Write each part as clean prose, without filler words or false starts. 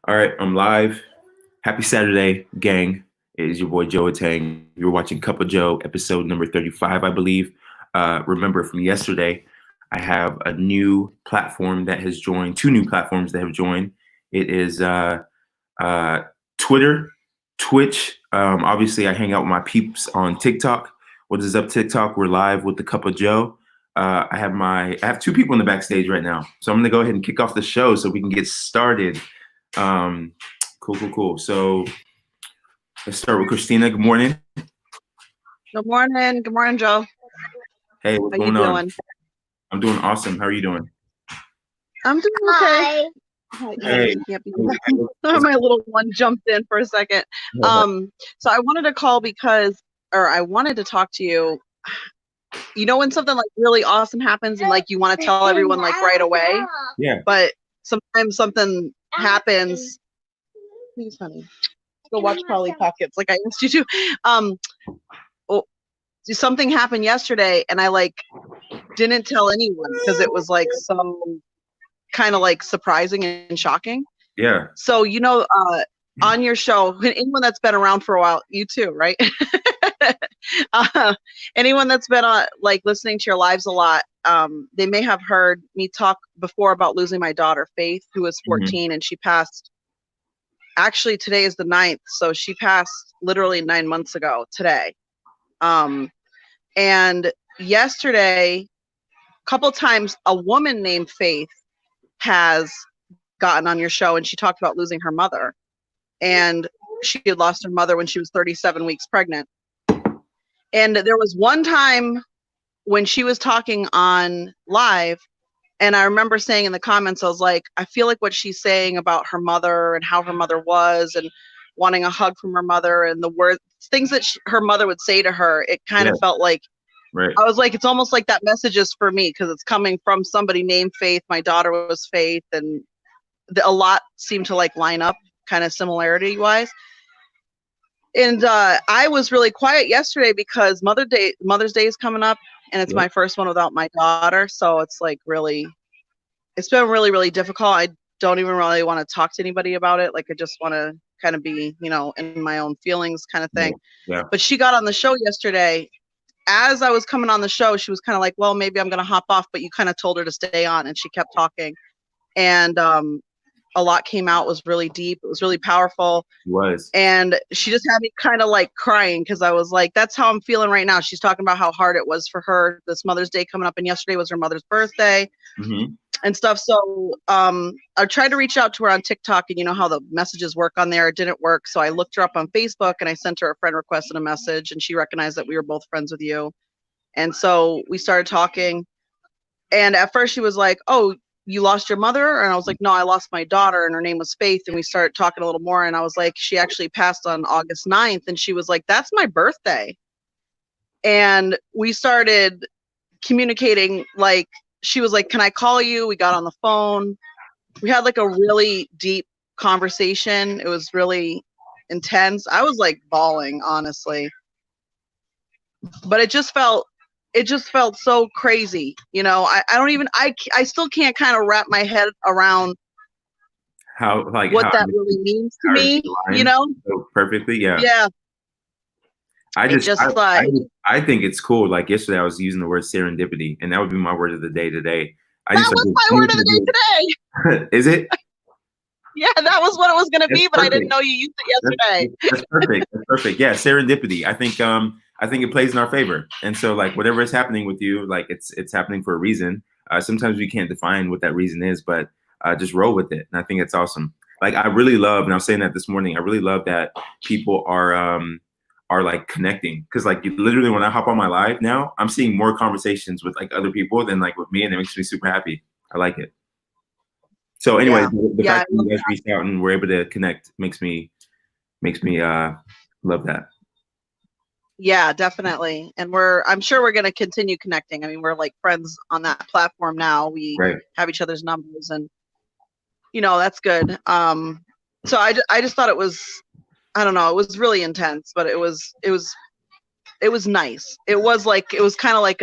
All right, I'm live. Happy Saturday, gang. It is your boy Joe Tang. You're watching Cup of Joe, episode number 35, I believe. Remember from yesterday, I have a new platform that has joined, two new platforms that have joined. It is uh, Twitter, Twitch. Obviously, I hang out with my peeps on TikTok. What is up, TikTok? We're live with the Cup of Joe. I have two people in the backstage right now, so I'm gonna go ahead and kick off the show so we can get started. Um, cool. So let's start with Christina. Good morning. Good morning. Good morning, Joe. Hey, what's How you going on? doing? I'm doing awesome. How are you doing? I'm doing okay. Hey. Yep. My little one jumped in for a second. So I wanted to call I wanted to talk to you. You know when something like really awesome happens and like you want to tell everyone like right away? Yeah. But sometimes something happens. Please, honey, go watch Polly Pockets like I asked you to. Something happened yesterday and I like didn't tell anyone because it was like so kind of like surprising and shocking. Yeah. So, on your show, anyone that's been around for a while, you too, right? Anyone that's been like listening to your lives a lot, they may have heard me talk before about losing my daughter, Faith, who was 14, and she passed. Actually, today is the 9th, so she passed literally 9 months ago today. And yesterday, a couple times, a woman named Faith has gotten on your show, and she talked about losing her mother. And she had lost her mother when she was 37 weeks pregnant. And there was one time when she was talking on live, and I remember saying in the comments, I was like, I feel like what she's saying about her mother and how her mother was and wanting a hug from her mother and the words, things that her mother would say to her, it kind of felt like, right. I was like, it's almost like that message is for me because it's coming from somebody named Faith. My daughter was Faith, and a lot seemed to like line up kind of similarity wise. And I was really quiet yesterday because Mother's Day is coming up, and it's my first one without my daughter. So it's like it's been really, really difficult. I don't even really want to talk to anybody about it. Like I just want to kind of be, in my own feelings kind of thing. Yeah. But she got on the show yesterday. As I was coming on the show, she was kind of like, well, maybe I'm going to hop off, but you kind of told her to stay on, and she kept talking. And a lot came out. It was really deep. It was really powerful. It was. And she just had me kind of like crying because I was like, that's how I'm feeling right now. She's talking about how hard it was for her this Mother's Day coming up, and yesterday was her mother's birthday and stuff. So I tried to reach out to her on TikTok, and you know how the messages work on there. It didn't work. So I looked her up on Facebook, and I sent her a friend request and a message, and she recognized that we were both friends with you. And so we started talking. And at first she was like, oh, you lost your mother? And I was like, no, I lost my daughter, and her name was Faith. And we started talking a little more, and I was like, she actually passed on August 9th. And she was like, that's my birthday. And we started communicating. Like, she was like, can I call you? We got on the phone. We had like a really deep conversation. It was really intense. I was like bawling, honestly. But it just felt so crazy. I still can't kind of wrap my head around what that really means to me, So perfectly. Yeah. Yeah. I think it's cool. Like yesterday I was using the word serendipity, and that would be my word of the day today. That was my word of the day today. Is it? Yeah, that was what it was going to be, but I didn't know you used it yesterday. That's perfect. That's perfect. Yeah, serendipity. I think it plays in our favor. And so like whatever is happening with you, like it's happening for a reason. Sometimes we can't define what that reason is, but just roll with it. And I think it's awesome. Like I really love, and I was saying that this morning, I really love that people are like connecting. Cause like literally when I hop on my live now, I'm seeing more conversations with like other people than like with me, and it makes me super happy. I like it. So anyway, the fact that you guys reached out and were able to connect makes me love that. Yeah, definitely. And I'm sure we're going to continue connecting. I mean, we're like friends on that platform now. We have each other's numbers, and that's good. So I just thought it was, I don't know, it was really intense, but it was nice. It was kind of like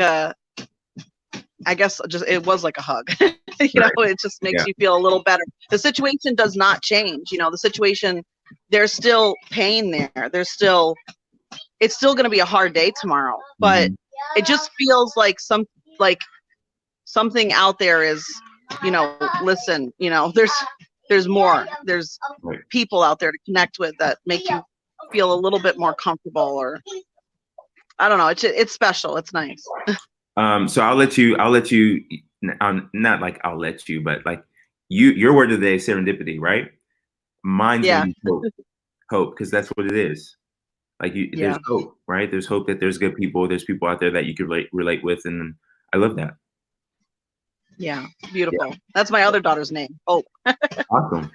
I guess just it was like a hug. It just makes you feel a little better. The situation does not change. The situation, there's still pain there. It's still going to be a hard day tomorrow, but it just feels like something out there is, listen, there's more. There's people out there to connect with that make you feel a little bit more comfortable, or I don't know. It's special. It's nice. So I'll let you, not like I'll let you, but like your word of the day is serendipity, right? Mine's hope, because that's what it is. Like there's hope, right? There's hope that there's good people. There's people out there that you can relate with. And I love that. Yeah. Beautiful. Yeah. That's my other daughter's name. Hope. Awesome.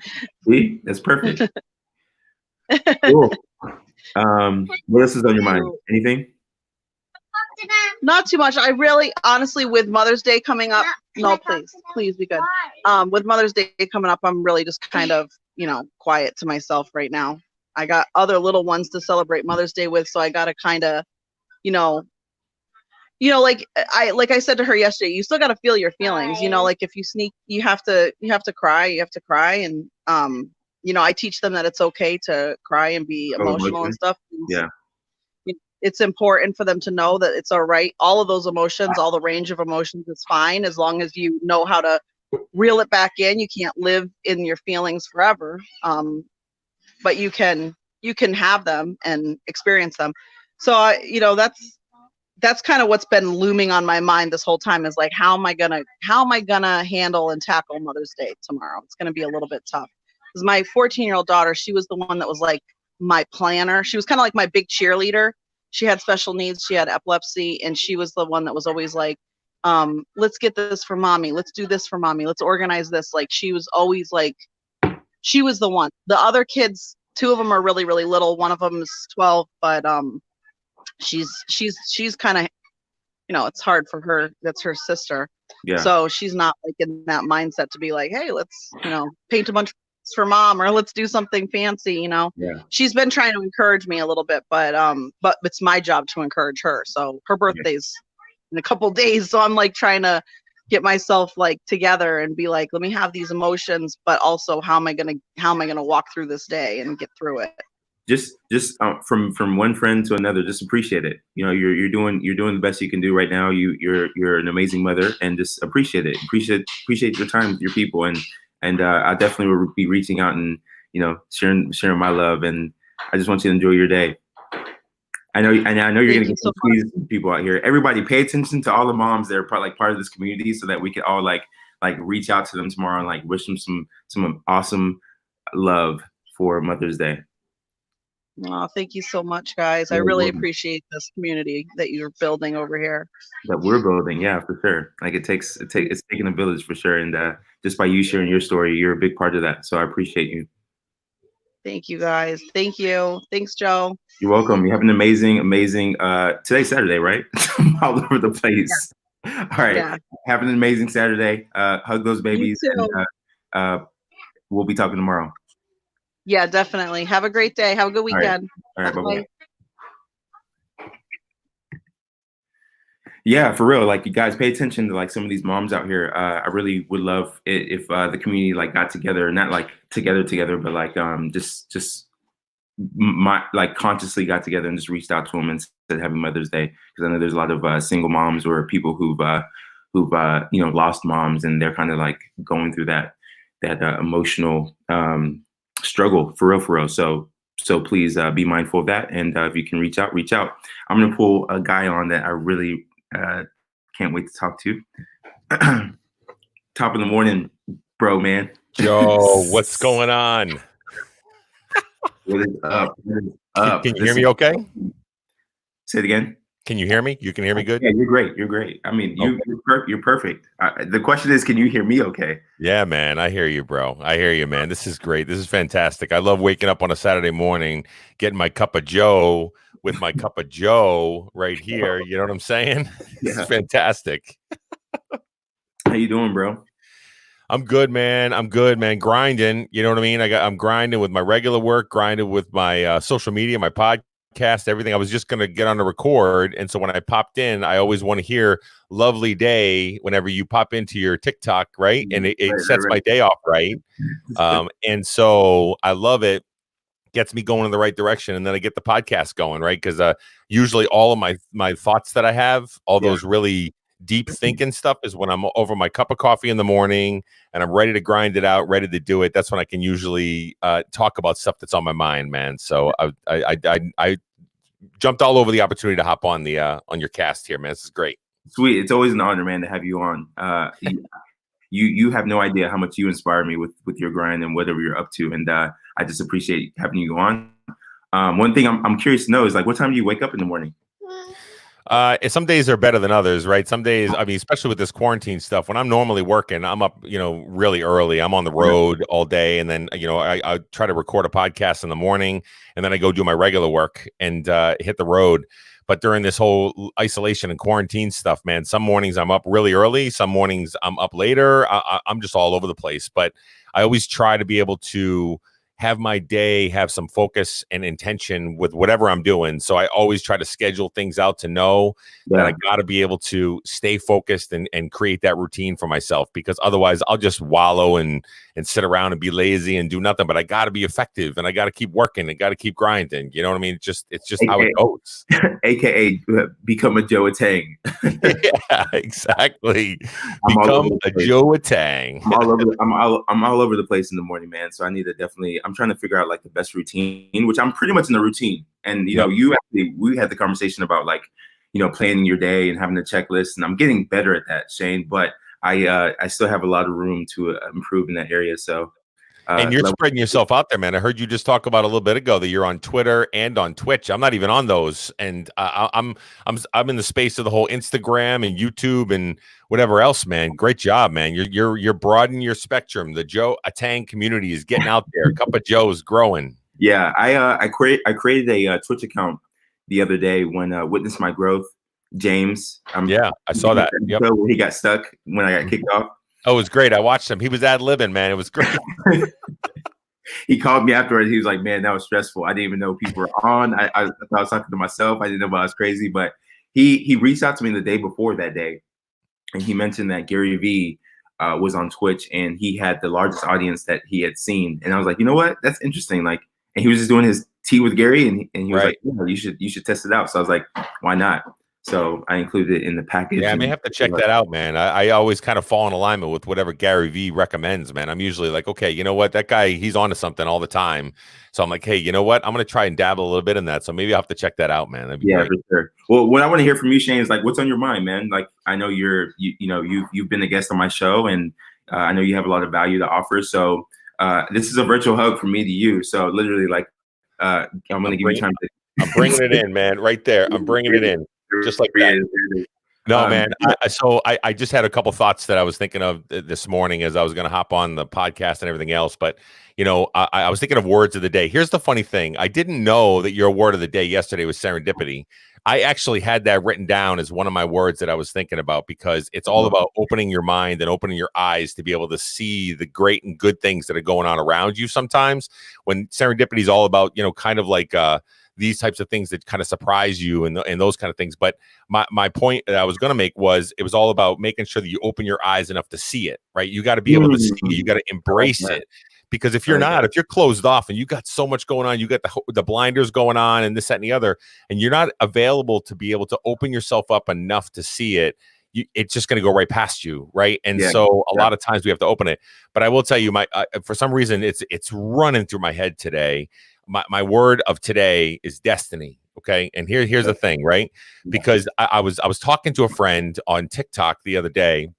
See, that's perfect. Cool. What else is on your mind? Anything? Not too much. I really, honestly, with Mother's Day coming up, no, please be good. With Mother's Day coming up, I'm really just kind of, quiet to myself right now. I got other little ones to celebrate Mother's Day with, so I got to kind of, like I said to her yesterday, you still got to feel your feelings. Like if you sneak, you have to cry. You have to cry, and I teach them that it's okay to cry and be emotional and stuff. Yeah. It's important for them to know that it's all right. All of those emotions, all the range of emotions is fine, as long as you know how to reel it back in. You can't live in your feelings forever, but you can have them and experience them. So that's kind of what's been looming on my mind this whole time, is like, how am I gonna handle and tackle Mother's Day tomorrow? It's gonna be a little bit tough, because my 14-year-old daughter, she was the one that was like my planner. She was kind of like my big cheerleader. She had special needs. She had epilepsy, and she was the one that was always like, let's get this for mommy. Let's do this for mommy. Let's organize this. Like, she was always like, she was the one. The other kids, 2 of them are really, really little. One of them is 12, but she's kind of, it's hard for her. That's her sister. Yeah. So she's not like in that mindset to be like, hey, let's, paint a bunch of for mom, or let's do something fancy. Yeah. She's been trying to encourage me a little bit, but it's my job to encourage her. So her birthday's in a couple days, so I'm like trying to get myself like together and be like, let me have these emotions, but also how am I gonna walk through this day and get through it. Just from one friend to another, just appreciate it. You're doing the best you can do right now. You're an amazing mother, and just appreciate it. Appreciate your time with your people, and I definitely will be reaching out and sharing my love, and I just want you to enjoy your day. I know you're gonna get some people out here. Everybody, pay attention to all the moms that are part of this community, so that we can all like reach out to them tomorrow and like wish them some awesome love for Mother's Day. Oh, thank you so much, guys. I really appreciate this community that you're building over here. That we're building, yeah, for sure. Like it's taking a village for sure, and just by you sharing your story, you're a big part of that. So I appreciate you. Thank you, guys. Thank you. Thanks, Joe. You're welcome. You have an amazing. Today's Saturday, right? All over the place. Yeah. All right. Yeah. Have an amazing Saturday. Hug those babies. And, we'll be talking tomorrow. Yeah, definitely. Have a great day. Have a good weekend. All right. Bye-bye. Yeah, for real. Like, you guys pay attention to like some of these moms out here. I really would love it if the community like got together, not like together, but like just consciously got together and just reached out to them and said Happy Mother's Day, because I know there's a lot of single moms or people who've lost moms, and they're kind of like going through that emotional struggle for real. So please be mindful of that, and if you can reach out. I'm gonna pull a guy on that I really can't wait to talk to. Top of the morning, bro, man. Joe, what's going on? What is up? Can you hear me okay? Say it again. Can you hear me? You can hear me good? Yeah, you're great. I mean, you're perfect. The question is, can you hear me okay? Yeah, man. I hear you, bro. I hear you, man. This is great. This is fantastic. I love waking up on a Saturday morning, getting my cup of Joe with my cup of Joe right here. You know what I'm saying? This is fantastic. How you doing, bro? I'm good, man. Grinding. You know what I mean? I'm grinding with my regular work, grinding with my social media, my podcast. podcast, everything. I was just going to get on the record. And so when I popped in, I always want to hear lovely day whenever you pop into your TikTok, right? And it sets my day off, right? And so I love it. Gets me going in the right direction. And then I get the podcast going, right? Because usually all of my thoughts that I have, all those really deep thinking stuff is when I'm over my cup of coffee in the morning and I'm ready to grind it out, ready to do it. That's when I can usually talk about stuff that's on my mind, man. So I jumped all over the opportunity to hop on your cast here, man. This is great. Sweet. It's always an honor, man, to have you on. You have no idea how much you inspire me with your grind and whatever you're up to. And I just appreciate having you on. One thing I'm curious to know is, like, what time do you wake up in the morning? Some days are better than others, right? Some days, I mean, especially with this quarantine stuff, when I'm normally working, I'm up, really early. I'm on the road all day. And then, I try to record a podcast in the morning and then I go do my regular work and hit the road. But during this whole isolation and quarantine stuff, man, some mornings I'm up really early. Some mornings I'm up later. I'm just all over the place. But I always try to be able to have my day have some focus and intention with whatever I'm doing. So I always try to schedule things out to know that I got to be able to stay focused and create that routine for myself, because otherwise I'll just wallow and sit around and be lazy and do nothing. But I got to be effective and I got to keep working and got to keep grinding. You know what I mean? It's just how it goes. AKA become a Joe Tang. Yeah, exactly. Become a Joe Tang. I'm all over the place in the morning, man. So I need to definitely. I'm trying to figure out like the best routine, which I'm pretty much in the routine. And we had the conversation about like, planning your day and having a checklist, and I'm getting better at that, Shane. But I still have a lot of room to improve in that area. So. And you're spreading yourself out there, man. I heard you just talk about a little bit ago that you're on Twitter and on Twitch. I'm not even on those, and I'm in the space of the whole Instagram and YouTube and whatever else, man. Great job, man. You're broadening your spectrum. The Joe Tang community is getting out there. Cup of Joe's growing. Yeah, I created a Twitch account the other day when Witness My Growth, James. I saw that. Yep. He got stuck when I got kicked off. Oh, it was great. I watched him. He was ad-libbing, man. It was great. He called me afterwards. He was like, man, that was stressful. I didn't even know people were on. I thought I was talking to myself. I didn't know I was crazy. But he reached out to me the day before that day. And he mentioned that Gary Vee was on Twitch and he had the largest audience that he had seen. And I was like, you know what? That's interesting. Like, and he was just doing his tea with Gary and he was like, yeah, you should test it out. So I was like, why not? So I included it in the package. Yeah, I may have to check that out, man. I always kind of fall in alignment with whatever Gary Vee recommends, man. I'm usually like, okay, you know what? That guy, he's onto something all the time. So I'm like, hey, you know what? I'm going to try and dabble a little bit in that. So maybe I'll have to check that out, man. That'd be great. For sure. Well, what I want to hear from you, Shane, is like, what's on your mind, man? Like, I know you've been a guest on my show, and I know you have a lot of value to offer. So this is a virtual hug from me to you. So literally, like, I'm going to give you time to. I'm bringing it in, man. Right there. I'm bringing it in. Just like that. No, man. I just had a couple thoughts that I was thinking of this morning as I was going to hop on the podcast and everything else. But, I was thinking of words of the day. Here's the funny thing. I didn't know that your word of the day yesterday was serendipity. I actually had that written down as one of my words that I was thinking about, because it's all about opening your mind and opening your eyes to be able to see the great and good things that are going on around you sometimes, when serendipity is all about, kind of like these types of things that kind of surprise you and those kind of things. But my point that I was going to make was, it was all about making sure that you open your eyes enough to see it, right? You got to be able to see it. You got to embrace it. Because if you're if you're closed off and you got so much going on, you got the blinders going on and this, that, and the other, and you're not available to be able to open yourself up enough to see it, it's just going to go right past you, right? And so a lot of times we have to open it. But I will tell you, for some reason, it's running through my head today. My word of today is destiny. Okay. And here's the thing, right? Because I was talking to a friend on TikTok the other day,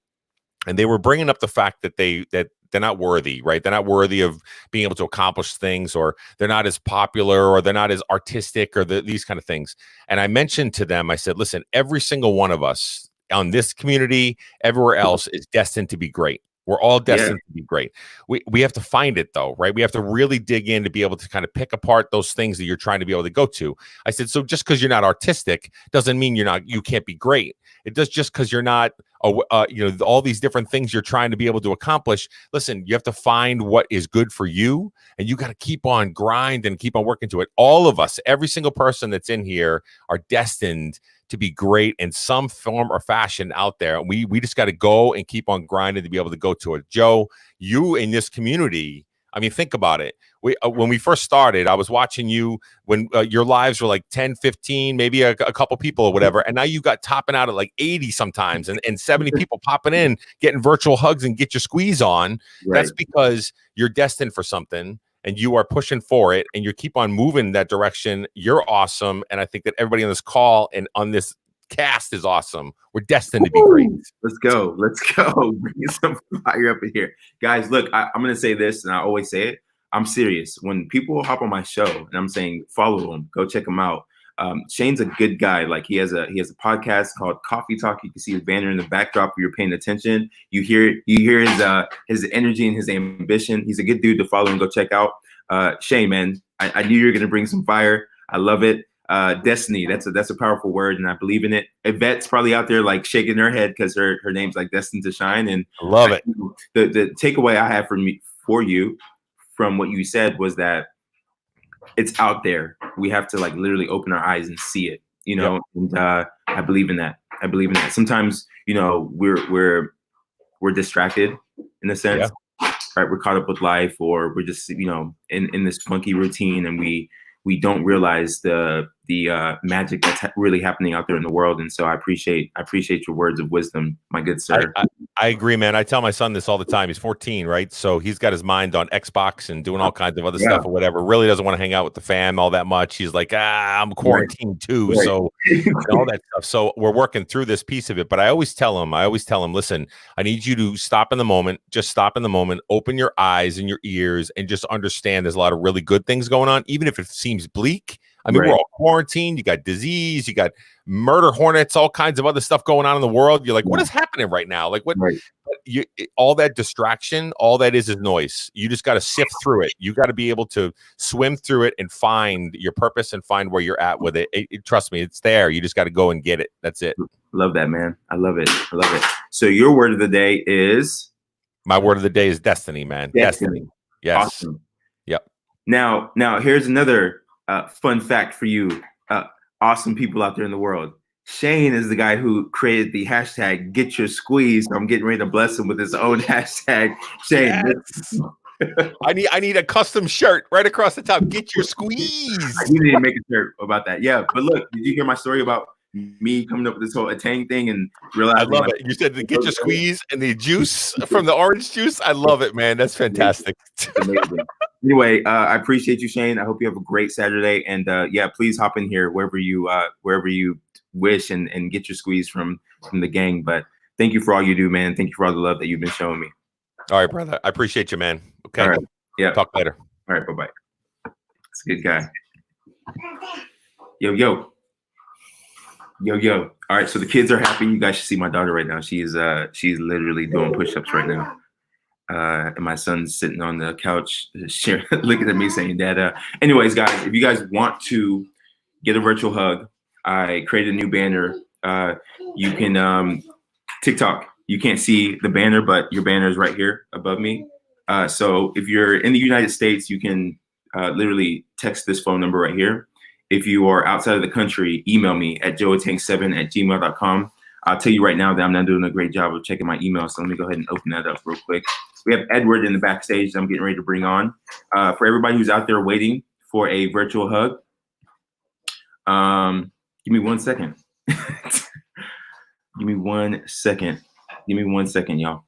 and they were bringing up the fact that they're not worthy, right? They're not worthy of being able to accomplish things, or they're not as popular, or they're not as artistic, or these kind of things. And I mentioned to them, I said, listen, every single one of us on this community, everywhere else, is destined to be great. We're all destined to be great. We have to find it, though, right? We have to really dig in to be able to kind of pick apart those things that you're trying to be able to go to. I said, so just because you're not artistic doesn't mean you can't be great. It does. Just because you're not all these different things you're trying to be able to accomplish. Listen, you have to find what is good for you, and you got to keep on grind and keep on working to it. All of us, every single person that's in here, are destined to be great in some form or fashion out there. We just got to go and keep on grinding to be able to go to it. Joe, you in this community, I mean, think about it. When we first started, I was watching you when your lives were like 10, 15, maybe a couple people or whatever. And now you got topping out at like 80 sometimes and 70 people popping in, getting virtual hugs and get your squeeze on. Right. That's because you're destined for something and you are pushing for it and you keep on moving in that direction. You're awesome. And I think that everybody on this call and on this cast is awesome. We're destined to be great. Let's go. Bring some fire up in here. Guys, look, I'm going to say this, and I always say it. I'm serious. When people hop on my show and I'm saying, follow him, go check him out. Shane's a good guy. Like he has a podcast called Coffee Talk. You can see his banner in the backdrop if you're paying attention. You hear his energy and his ambition. He's a good dude to follow and go check out. Shane, man, I knew you were going to bring some fire. I love it. Destiny, that's a powerful word, and I believe in it. Yvette's probably out there like shaking her head because her name's like destined to shine. And I love it. The takeaway I have for you from what you said was that it's out there. We have to like literally open our eyes and see it, Yep. And I believe in that. Sometimes, we're distracted in a sense, right? We're caught up with life, or we're just, in this funky routine, and we don't realize the magic that's really happening out there in the world. And so I appreciate your words of wisdom, my good sir. I agree, man. I tell my son this all the time. He's 14, right? So he's got his mind on Xbox and doing all kinds of other stuff or whatever. Really doesn't want to hang out with the fam all that much. He's like, I'm quarantined too. Right. So all that stuff. So we're working through this piece of it. But I always tell him, listen, I need you to stop in the moment. Just stop in the moment. Open your eyes and your ears and just understand there's a lot of really good things going on, even if it seems bleak. I mean, we're all quarantined. You got disease, you got murder hornets, all kinds of other stuff going on in the world. You're like, what is happening right now? Like, what? Right. All that distraction, all that is noise. You just got to sift through it. You got to be able to swim through it and find your purpose and find where you're at with it. Trust me, it's there. You just got to go and get it. That's it. Love that, man. I love it. So your word of the day is? My word of the day is destiny, man. Destiny. Yes. Awesome. Yep. Now here's another fun fact for you, awesome people out there in the world. Shane is the guy who created the hashtag Get Your Squeeze. I'm getting ready to bless him with his own hashtag. Shane, yes. I need a custom shirt right across the top. Get your squeeze. You need to make a shirt about that. Yeah, but look, did you hear my story about me coming up with this whole Atang thing and realizing? I love it. You said to get your squeeze and the juice from the orange juice. I love it, man. That's fantastic. Amazing. Anyway, I appreciate you, Shane. I hope you have a great Saturday. And please hop in here wherever you wish and get your squeeze from the gang. But thank you for all you do, man. Thank you for all the love that you've been showing me. All right, brother. I appreciate you, man. Okay. All right. Yeah. Talk later. All right. Bye-bye. That's a good guy. Yo. All right. So the kids are happy. You guys should see my daughter right now. She's literally doing push-ups right now. And my son's sitting on the couch looking at me saying, Dad. Anyways, guys, if you guys want to get a virtual hug, I created a new banner. You can TikTok. You can't see the banner, but your banner is right here above me. So if you're in the United States, you can literally text this phone number right here. If you are outside of the country, email me at joeatang7@gmail.com. I'll tell you right now that I'm not doing a great job of checking my email, so let me go ahead and open that up real quick. We have Edward in the backstage that I'm getting ready to bring on. For everybody who's out there waiting for a virtual hug, give me 1 second. Give me 1 second. Give me 1 second, y'all.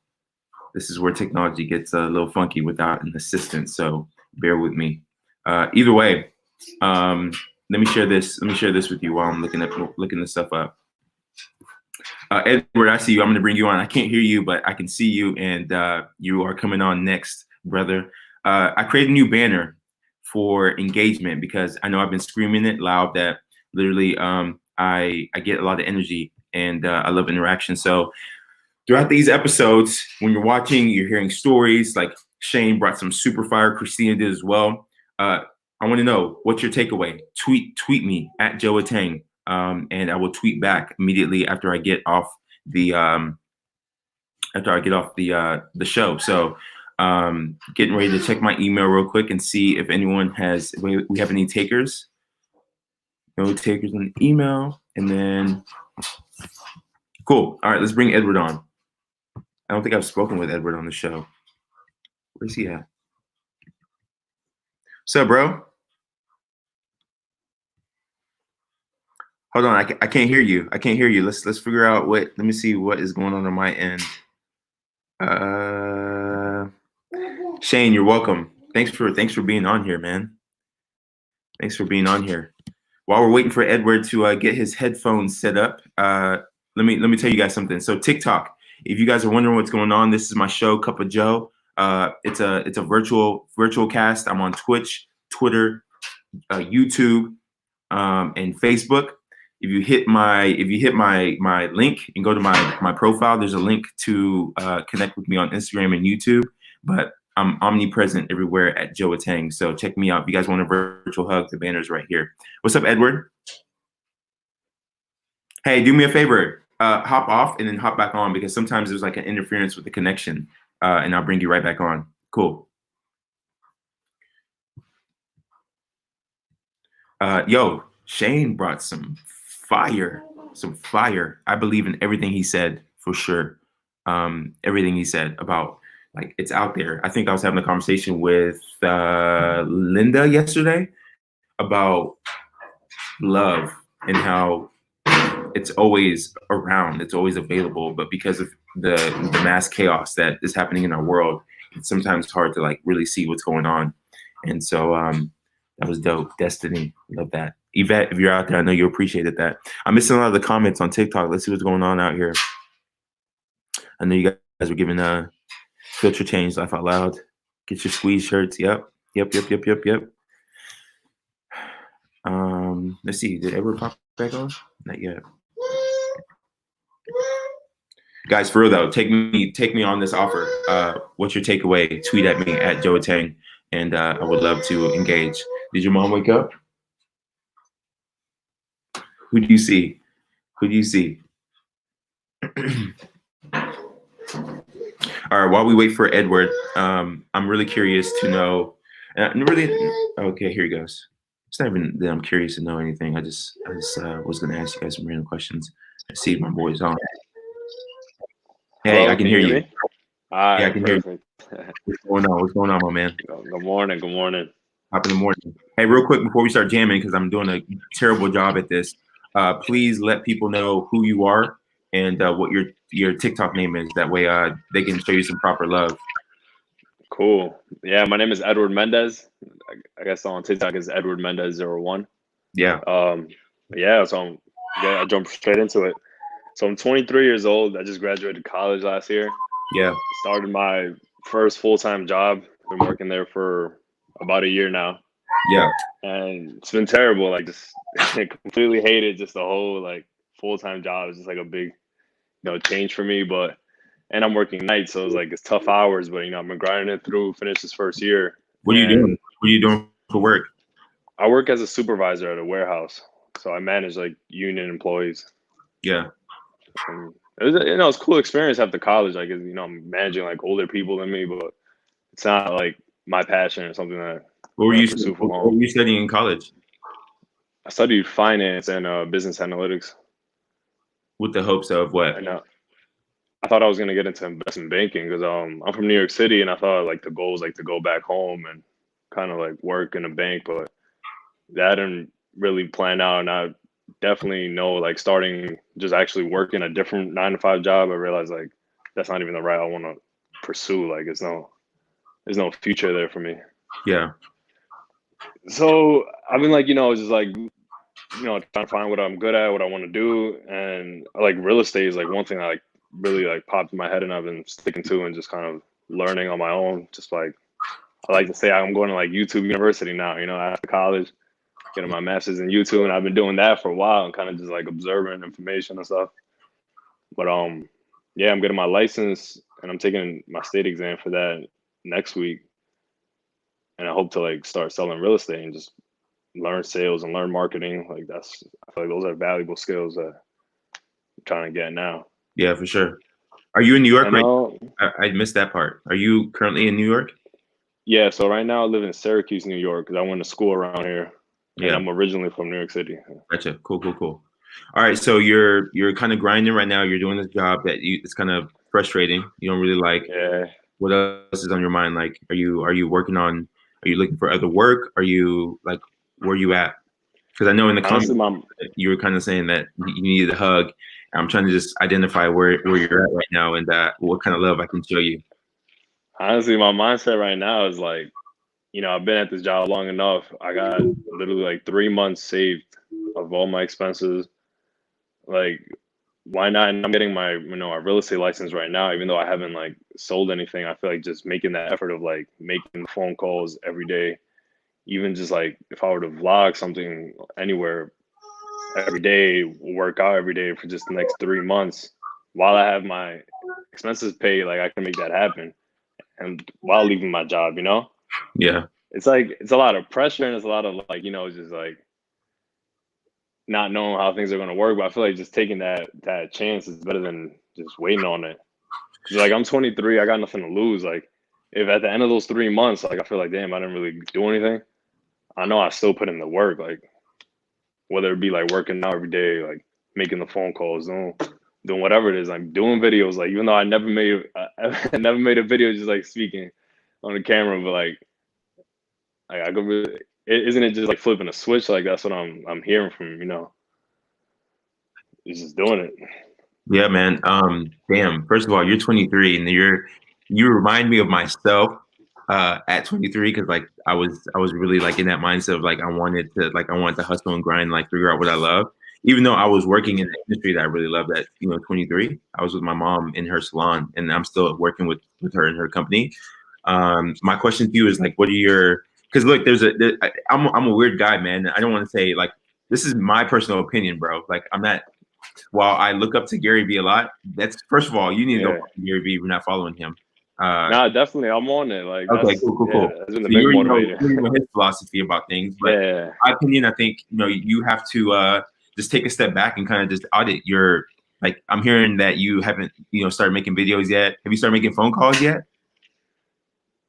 This is where technology gets a little funky without an assistant, so bear with me. Either way, let me share this. Let me share this with you while I'm looking this stuff up. Edward, I see you. I'm going to bring you on. I can't hear you, but I can see you, and you are coming on next, brother. I created a new banner for engagement because I know I've been screaming it loud that literally I get a lot of energy, and I love interaction. So throughout these episodes, when you're watching, you're hearing stories like Shane brought some super fire. Christina did as well. I want to know, what's your takeaway? Tweet me at Joe Atang. And I will tweet back immediately after I get off the after I get off the show. So getting ready to check my email real quick and see if anyone has we have any takers. No takers on the email, and then cool. All right, let's bring Edward on. I don't think I've spoken with Edward on the show. Where's he at? What's up, bro? Hold on, I can't hear you. I can't hear you. Let's figure out what. Let me see what is going on my end. Shane, you're welcome. Thanks for being on here, man. Thanks for being on here. While we're waiting for Edward to get his headphones set up, let me tell you guys something. So TikTok, if you guys are wondering what's going on, this is my show, Cup of Joe. It's a virtual cast. I'm on Twitch, Twitter, YouTube, and Facebook. If you hit my link and go to my profile, there's a link to connect with me on Instagram and YouTube. But I'm omnipresent everywhere at Joe Atang. So check me out. If you guys want a virtual hug, the banner's right here. What's up, Edward? Hey, do me a favor. Hop off and then hop back on, because sometimes there's like an interference with the connection, and I'll bring you right back on. Cool. Yo, Shane brought some fire. I believe in everything he said, for sure. Everything he said about, like, it's out there. I think I was having a conversation with Linda yesterday about love and how it's always around, it's always available, but because of the mass chaos that is happening in our world, it's sometimes hard to like really see what's going on. And so that was dope. Destiny, love that. Yvette, if you're out there, I know you appreciated that. I'm missing a lot of the comments on TikTok. Let's see what's going on out here. I know you guys were giving filter change, laugh out loud. Get your squeeze shirts. Yep. Let's see. Did Edward pop back on? Not yet. Guys, for real though, take me on this offer. What's your takeaway? Tweet at me at Joe Atang, and I would love to engage. Did your mom wake up? Who do you see? All right, while we wait for Edward, I'm really curious to know. Okay, here he goes. It's not even that I'm curious to know anything. I just was going to ask you guys some random questions. I see my boy's on. Hey, hello, I can hear you. Hi, yeah, I can perfect. hear you. What's going on, my man? Good morning. Top in the morning. Hey, real quick before we start jamming, because I'm doing a terrible job at this. Please let people know who you are and what your TikTok name is. That way, they can show you some proper love. Cool. Yeah, my name is Edward Mendez. I guess on TikTok is Edward Mendez 01. Yeah. Yeah. So I jumped straight into it. So I'm 23 years old. I just graduated college last year. Yeah. Started my first full-time job. Been working there for about a year now. Yeah. And it's been terrible. Like, just completely hated just the whole like full-time job. It's just like a big, change for me. And I'm working nights, so it's tough hours. But I've been grinding it through. Finished this first year. What are you doing? What are you doing for work? I work as a supervisor at a warehouse, so I manage like union employees. Yeah. And it was a cool experience after college. Like, I'm managing like older people than me, but it's not like my passion or something that. What were you studying in college? I studied finance and business analytics. With the hopes of what? I thought I was gonna get into investment banking because I'm from New York City, and I thought like the goal was like to go back home and kind of like work in a bank, but that didn't really plan out. And I definitely know like starting just actually working a different 9-to-5 job, I realized like that's not even the route I want to pursue. Like there's no future there for me. Yeah. So I've been like, just like, trying to find what I'm good at, what I want to do. And like real estate is like one thing that like really like popped in my head and I've been sticking to and just kind of learning on my own. Just like, I like to say I'm going to like YouTube University now, after college, getting my master's in YouTube. And I've been doing that for a while and kind of just like observing information and stuff. But yeah, I'm getting my license and I'm taking my state exam for that next week. And I hope to like start selling real estate and just learn sales and learn marketing. Like I feel like those are valuable skills that I'm trying to get now. Yeah, for sure. Are you in New York And right? I missed that part. Are you currently in New York? yeah, so right now I live in Syracuse, New York, because I went to school around here, and Yeah. I'm originally from New York City. Gotcha. Cool. All right, so you're kind of grinding right now. You're doing this job that it's kind of frustrating. You don't really like. Yeah. What else is on your mind? Like, are you working on? Are you looking for other work? Are you like, where are you at? Because I know in the Honestly, comments you were kind of saying that you needed a hug. I'm trying to just identify where you're at right now and what kind of love I can show you. honestly, my mindset right now is like, I've been at this job long enough. I got literally like 3 months saved of all my expenses. Like, why not? And I'm getting my, my real estate license right now, even though I haven't like sold anything. I feel like just making that effort of like making phone calls every day, even just like if I were to vlog something anywhere every day, work out every day for just the next 3 months while I have my expenses paid, like I can make that happen. And while leaving my job, Yeah. it's like, it's a lot of pressure and it's a lot of like, just like not knowing how things are going to work. But I feel like just taking that chance is better than just waiting on it. Cause like I'm 23, I got nothing to lose. Like if at the end of those 3 months, like I feel like, damn, I didn't really do anything. I know I still put in the work, like whether it be like working out every day, like making the phone calls, doing whatever it is, like doing videos. Like even though I never made a video just like speaking on the camera, but like I could really, isn't it just like flipping a switch? Like that's what I'm hearing from it's just doing it. Yeah, man. Damn. First of all, you're 23, and you remind me of myself at 23 because like I was really like in that mindset of like I wanted to hustle and grind, like figure out what I love. Even though I was working in the industry that I really loved at 23, I was with my mom in her salon, and I'm still working with her in her company. My question to you is like, what are your? Because look, I'm a weird guy, man. I don't want to say like this is my personal opinion, bro. Like I'm not. While I look up to Gary Vee a lot, that's first of all, you need to go follow Gary Vee if you're not following him. Nah, definitely, I'm on it. Like, okay, cool. That's been So a big motivator. you know his philosophy about things, but in my opinion, I think you have to just take a step back and kind of just audit your. Like, I'm hearing that you haven't started making videos yet. Have you started making phone calls yet?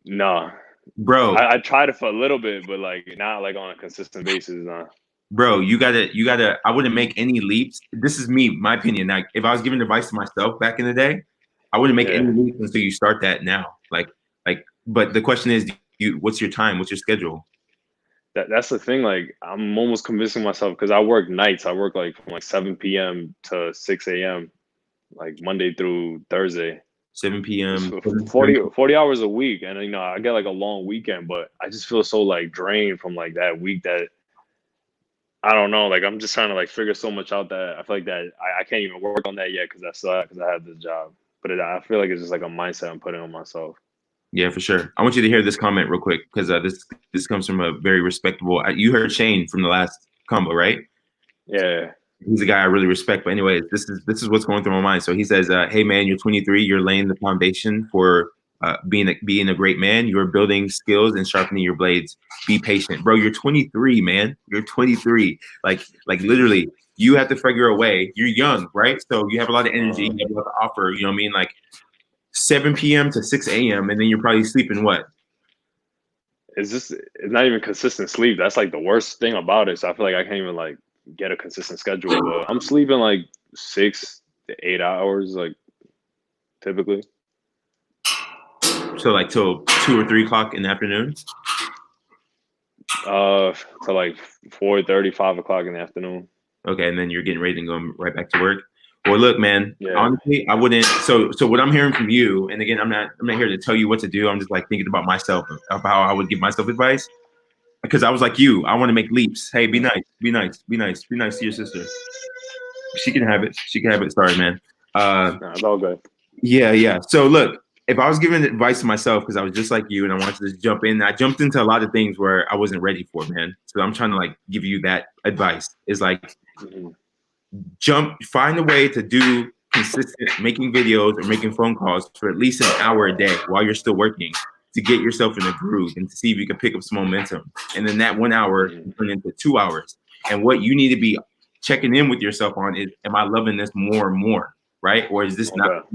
No, bro. I tried it for a little bit, but like not like on a consistent basis. Nah. Bro, you gotta. I wouldn't make any leaps. This is me, my opinion. Like, if I was giving advice to myself back in the day, I wouldn't make any leaps until you start that now. Like. But the question is, what's your time? What's your schedule? That's the thing. Like, I'm almost convincing myself because I work nights. I work like from like 7 p.m. to 6 a.m. like Monday through Thursday. 7 p.m. 40 hours a week, and I get like a long weekend, but I just feel so like drained from like that week that. I don't know. Like, I'm just trying to like figure so much out that I feel like that I can't even work on that yet because I have this job. But I feel like it's just like a mindset I'm putting on myself. Yeah, for sure. I want you to hear this comment real quick because this comes from a very respectable. You heard Shane from the last combo, right? Yeah. He's a guy I really respect. But anyways, this is what's going through my mind. So he says, "Hey man, you're 23. You're laying the foundation for being a great man. You're building skills and sharpening your blades. Be patient, bro. You're 23, man. You're 23. Like literally, you have to figure a way. You're young, right? So you have a lot of energy. You have a lot to offer. You know what I mean? Like 7 p.m. to 6 a.m. and then you're probably sleeping what? It's not even consistent sleep. That's like the worst thing about it. So I feel like I can't even like get a consistent schedule. But I'm sleeping like 6 to 8 hours, like typically. So like till 2 or 3 o'clock in the afternoon? To like 4:30, 5 o'clock in the afternoon. Okay, and then you're getting ready to go right back to work. Well, look, man. Yeah. Honestly, I wouldn't. So what I'm hearing from you, and again, I'm not here to tell you what to do. I'm just like thinking about myself, of how I would give myself advice. Because I was like you, I want to make leaps. Hey, be nice, be nice, be nice, be nice to your sister. She can have it. She can have it. Sorry, man. It's all good. Yeah. So look, if I was giving advice to myself, because I was just like you, and I wanted to just jump in, I jumped into a lot of things where I wasn't ready for, man. So I'm trying to like give you that advice. Is like. Find a way to do consistent making videos or making phone calls for at least an hour a day while you're still working to get yourself in a groove and to see if you can pick up some momentum. And then that 1 hour can turn into 2 hours. And what you need to be checking in with yourself on is, am I loving this more and more? Right? Or is this not?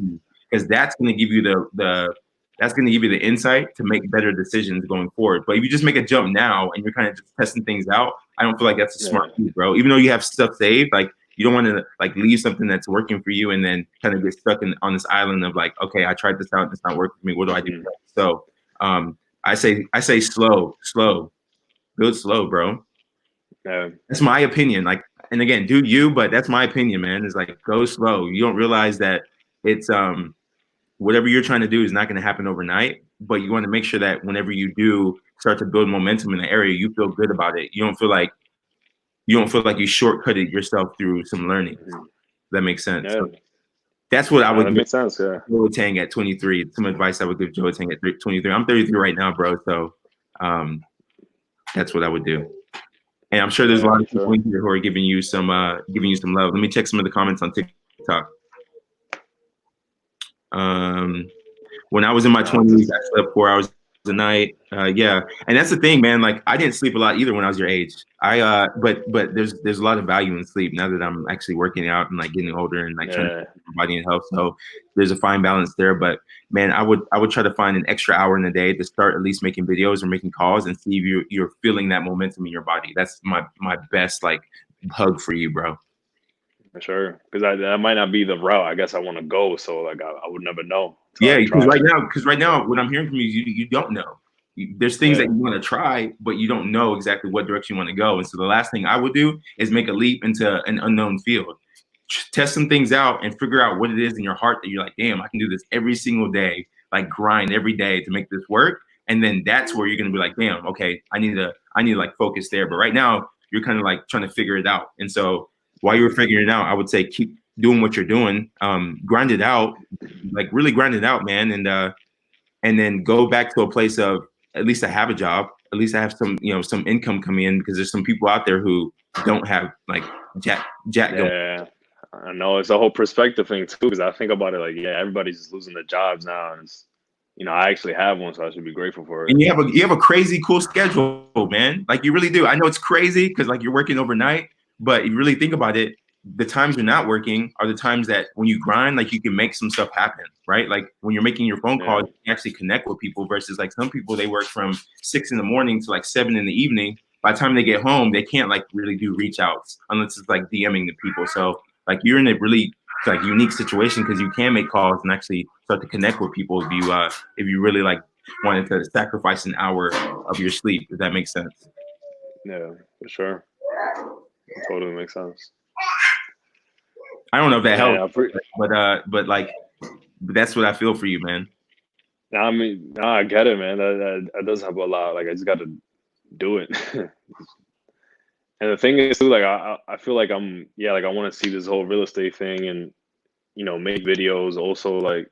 because that's going to give you that's going to give you the insight to make better decisions going forward. But if you just make a jump now and you're kind of just testing things out, I don't feel like that's a smart move, bro. Even though you have stuff saved, like you don't want to like leave something that's working for you and then kind of get stuck on this island of like, okay, I tried this out, it's not working for me. What do I do? So I say slow, build slow, bro. That's my opinion. Like, and again, do you, but that's my opinion, man. Is like go slow. You don't realize that it's whatever you're trying to do is not going to happen overnight, but you want to make sure that whenever you do start to build momentum in the area, you feel good about it. You don't feel like you shortcutted yourself through some learning. That makes sense. So that's what I would. That makes sense. Yeah. Joe Tang at 23. Some advice I would give Joe Tang at 23. I'm 33 right now, bro. So that's what I would do. And I'm sure there's a lot of people in here who are giving you some love. Let me check some of the comments on TikTok. When I was in my 20s, I slept 4 hours a night. Yeah, and that's the thing, man. Like I didn't sleep a lot either when I was your age. But there's a lot of value in sleep now that I'm actually working out and like getting older and like trying to keep my body in health. So there's a fine balance there. But man, I would try to find an extra hour in the day to start at least making videos or making calls and see if you're feeling that momentum in your body. That's my best like hug for you, bro. For sure, because that might not be the route I guess I want to go. So like I would never know. Yeah, because right now, what I'm hearing from you, you don't know. There's things that you want to try, but you don't know exactly what direction you want to go. And so the last thing I would do is make a leap into an unknown field. Test some things out and figure out what it is in your heart that you're like, damn, I can do this every single day, like grind every day to make this work. And then that's where you're gonna be like, damn, okay, I need to like focus there. But right now, you're kind of like trying to figure it out. And so while you were figuring it out, I would say keep doing what you're doing, grind it out, like really grind it out, man. And then go back to a place of at least I have a job, at least I have some, some income coming in, because there's some people out there who don't have like jack going. Yeah, I know it's a whole perspective thing too, because I think about it like, everybody's just losing their jobs now, and it's, I actually have one, so I should be grateful for it. And you have a crazy cool schedule, man. Like you really do. I know it's crazy because like you're working overnight, but if you really think about it, the times you're not working are the times that when you grind, like you can make some stuff happen, right? Like when you're making your phone calls, you can actually connect with people versus like some people, they work from 6 a.m. to like 7 p.m. By the time they get home, they can't like really do reach outs unless it's like DMing the people. So like you're in a really like unique situation because you can make calls and actually start to connect with people if you really like wanted to sacrifice an hour of your sleep, if that makes sense. Yeah, for sure. It totally makes sense. I don't know if that helps, but like that's what I feel for you, man. I mean, I get it, man. That does help a lot. Like I just got to do it. And the thing is too, like I feel like like I want to see this whole real estate thing and make videos. Also, like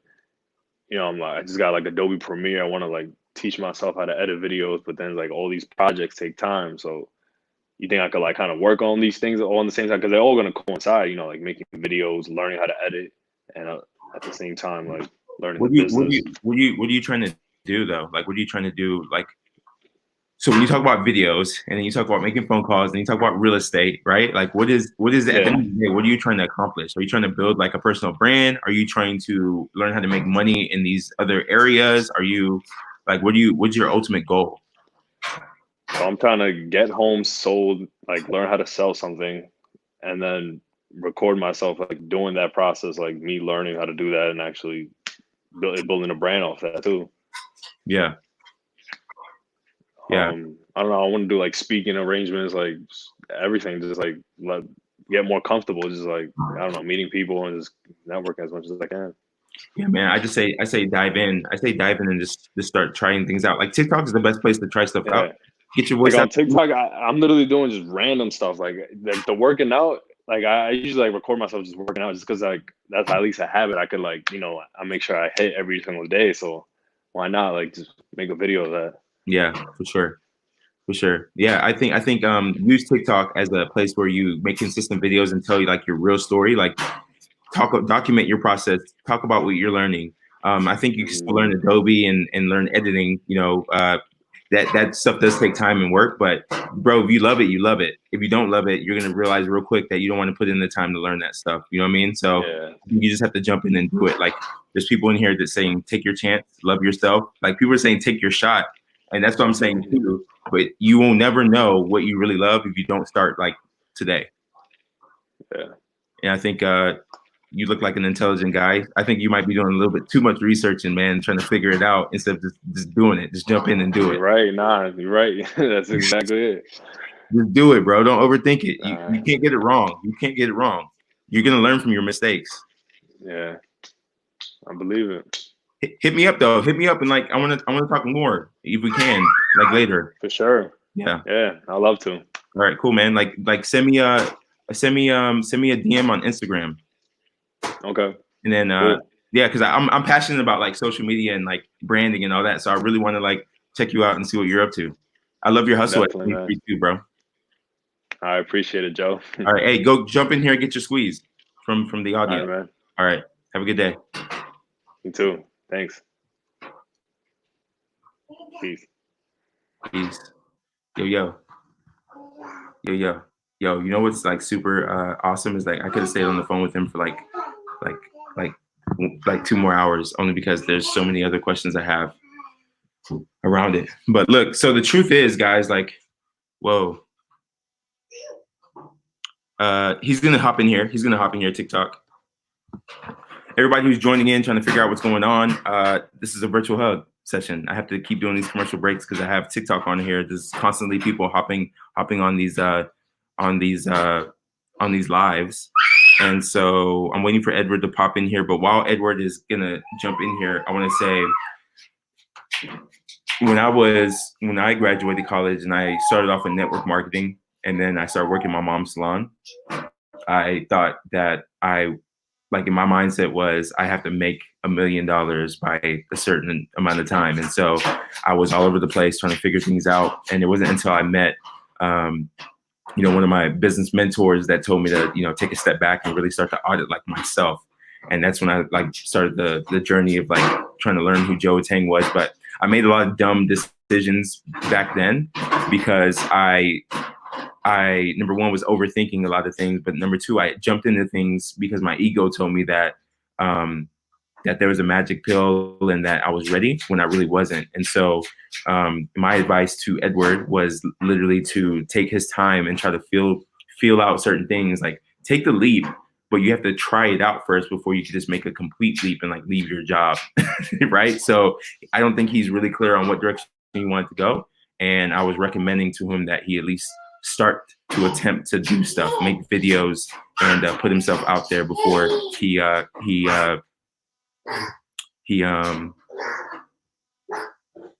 I'm like I just got like Adobe Premiere. I want to like teach myself how to edit videos, but then like all these projects take time, so. You think I could like kind of work on these things all on the same time, because they're all going to coincide, like making videos, learning how to edit, and at the same time like learning the business. What are you trying to do though? Like what are you trying to do? Like, so when you talk about videos and then you talk about making phone calls and you talk about real estate, right? Like what is at the end of the day, what are you trying to accomplish? Are you trying to build like a personal brand? Are you trying to learn how to make money in these other areas? Are you like what's your ultimate goal? So I'm trying to get homes sold, like learn how to sell something, and then record myself like doing that process, like me learning how to do that and actually building a brand off that too. Yeah. Yeah. I don't know. I want to do like speaking arrangements, like everything, just like get more comfortable, just like, I don't know, meeting people and just networking as much as I can. Yeah, man. I say dive in. I say dive in and just start trying things out. Like TikTok is the best place to try stuff out. Get your voice like out. On TikTok, I'm literally doing just random stuff. Like the working out, like I usually like record myself just working out just because like that's at least a habit I could like, I make sure I hit every single day. So why not like just make a video of that? Yeah, for sure. For sure. Yeah, I think use TikTok as a place where you make consistent videos and tell you like your real story, like document your process, talk about what you're learning. I think you can still learn Adobe and learn editing, that stuff does take time and work. But bro, if you love it, you love it. If you don't love it, you're gonna realize real quick that you don't want to put in the time to learn that stuff. You know what I mean? So you just have to jump in and do it. Like there's people in here that saying take your chance, love yourself. Like people are saying take your shot, and that's what I'm saying too. But you will never know what you really love if you don't start like today. Yeah. And I think you look like an intelligent guy. I think you might be doing a little bit too much research and man, trying to figure it out instead of just doing it. Just jump in and do it. Right. Nah, you're right. That's exactly it. Just do it, bro. Don't overthink it. You can't get it wrong. You can't get it wrong. You're going to learn from your mistakes. Yeah. I believe it. Hit me up though. Hit me up and like I want to talk more if we can, like later. For sure. Yeah. Yeah, I'd love to. All right, cool, man. Like send me a DM on Instagram. Okay. And then cool. yeah, because I'm passionate about like social media and like branding and all that. So I really want to like check you out and see what you're up to. I love your hustle at 23 too, bro. I appreciate it, Joe. All right, hey, go jump in here and get your squeeze from the audience. All right, man. All right, have a good day. You too. Thanks. Peace. Peace. Yo. You know what's like super awesome is like I could have stayed on the phone with him for like 2 more hours only because there's so many other questions I have around it. But look, so the truth is, guys, like, whoa. He's gonna hop in here. TikTok. Everybody who's joining in, trying to figure out what's going on. This is a virtual hug session. I have to keep doing these commercial breaks because I have TikTok on here. There's constantly people hopping on these lives. And so I'm waiting for Edward to pop in here. But while Edward is gonna jump in here, I want to say when I graduated college and I started off in network marketing and then I started working my mom's salon, I thought that in my mindset was I have to make $1 million by a certain amount of time. And so I was all over the place trying to figure things out. And it wasn't until I met, one of my business mentors that told me to, take a step back and really start to audit like myself. And that's when I like started the journey of like trying to learn who Joe Tang was. But I made a lot of dumb decisions back then because I number one was overthinking a lot of things, but number two, I jumped into things because my ego told me that that there was a magic pill and that I was ready when I really wasn't. And so my advice to Edward was literally to take his time and try to feel out certain things. Like take the leap, but you have to try it out first before you can just make a complete leap and like leave your job, right? So I don't think he's really clear on what direction he wanted to go. And I was recommending to him that he at least start to attempt to do stuff, make videos, and put himself out there before he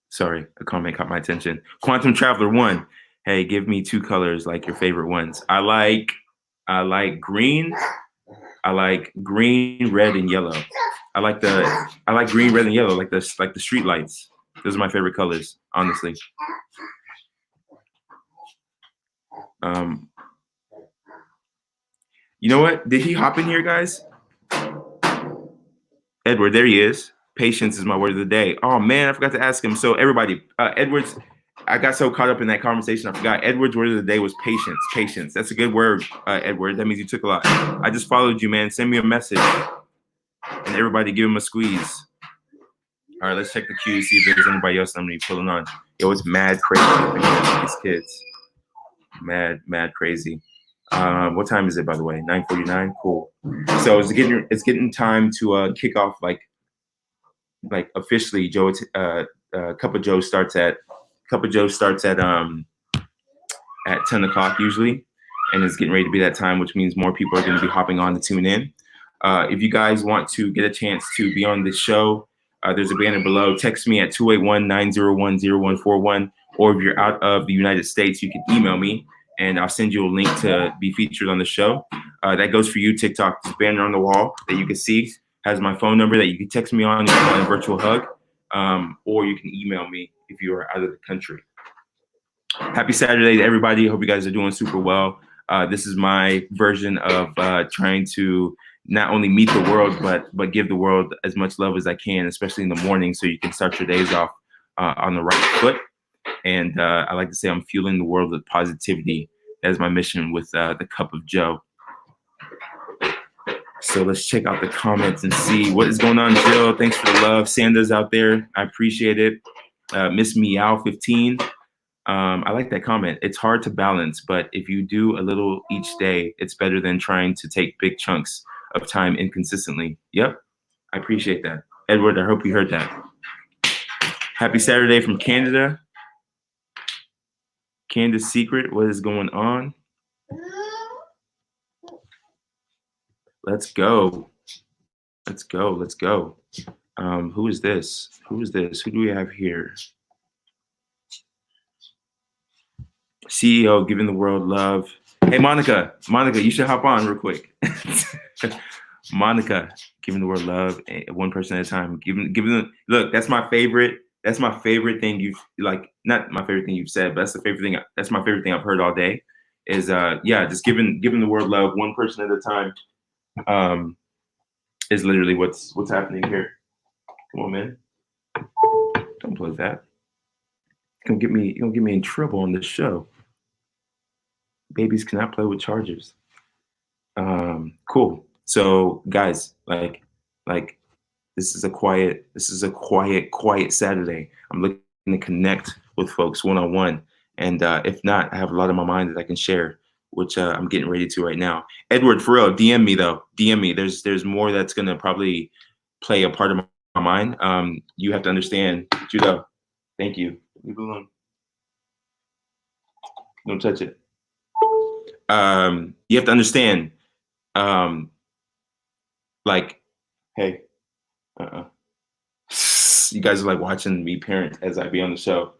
sorry, a comment caught my attention. Quantum Traveler 1, hey, give me 2 colors like your favorite ones. I like green. I like green, red, and yellow. I like green, red, and yellow, like the street lights. Those are my favorite colors, honestly. You know what? Did he hop in here, guys? Edward, there he is. Patience is my word of the day. Oh man, I forgot to ask him. So everybody, Edward's, I got so caught up in that conversation, I forgot. Edward's word of the day was patience. Patience. That's a good word, Edward. That means you took a lot. I just followed you, man. Send me a message. And everybody give him a squeeze. All right, let's check the queue, see if there's anybody else I'm gonna be pulling on. Yo, it's mad crazy. These kids. Mad crazy. What time is it, by the way? 9:49. Cool. So it's getting time to kick off like officially. Joe, Cup of Joe starts at 10 o'clock usually, and it's getting ready to be that time, which means more people are going to be hopping on to tune in. If you guys want to get a chance to be on the show, there's a banner below. Text me at 281-901-0141, or if you're out of the United States, you can email me and I'll send you a link to be featured on the show. That goes for you, TikTok. This banner on the wall that you can see has my phone number that you can text me on if you want a virtual hug, or you can email me if you are out of the country. Happy Saturday to everybody. Hope you guys are doing super well. This is my version of trying to not only meet the world, but give the world as much love as I can, especially in the morning, so you can start your days off on the right foot. And I like to say I'm fueling the world with positivity. That is my mission with the Cup of Joe. So let's check out the comments and see what is going on, Jill. Thanks for the love. Sandra's out there. I appreciate it. Miss Meow 15. I like that comment. It's hard to balance, but if you do a little each day, it's better than trying to take big chunks of time inconsistently. Yep, I appreciate that. Edward, I hope you heard that. Happy Saturday from Canada. Candace Secret, what is going on? Let's go. Let's go. Let's go. Who is this? Who is this? Who do we have here? CEO giving the world love. Hey, Monica, you should hop on real quick. Monica giving the world love, one person at a time. Look, that's my favorite. That's my favorite thing you've not my favorite thing you've said, but that's the favorite thing. That's my favorite thing I've heard all day. Is just giving the world love, one person at a time. Is literally what's happening here. Come on, man. Don't plug that. You're gonna get me in trouble on this show. Babies cannot play with chargers. Cool. So guys, like this is a quiet Saturday. I'm looking to connect with folks one-on-one. And if not, I have a lot on my mind that I can share, which I'm getting ready to right now. Edward, for real, DM me though. DM me. There's more that's gonna probably play a part of my mind. You have to understand, Judo. Thank you. Leave it alone. Don't touch it. You have to understand, hey, you guys are like watching me parent as I be on the show.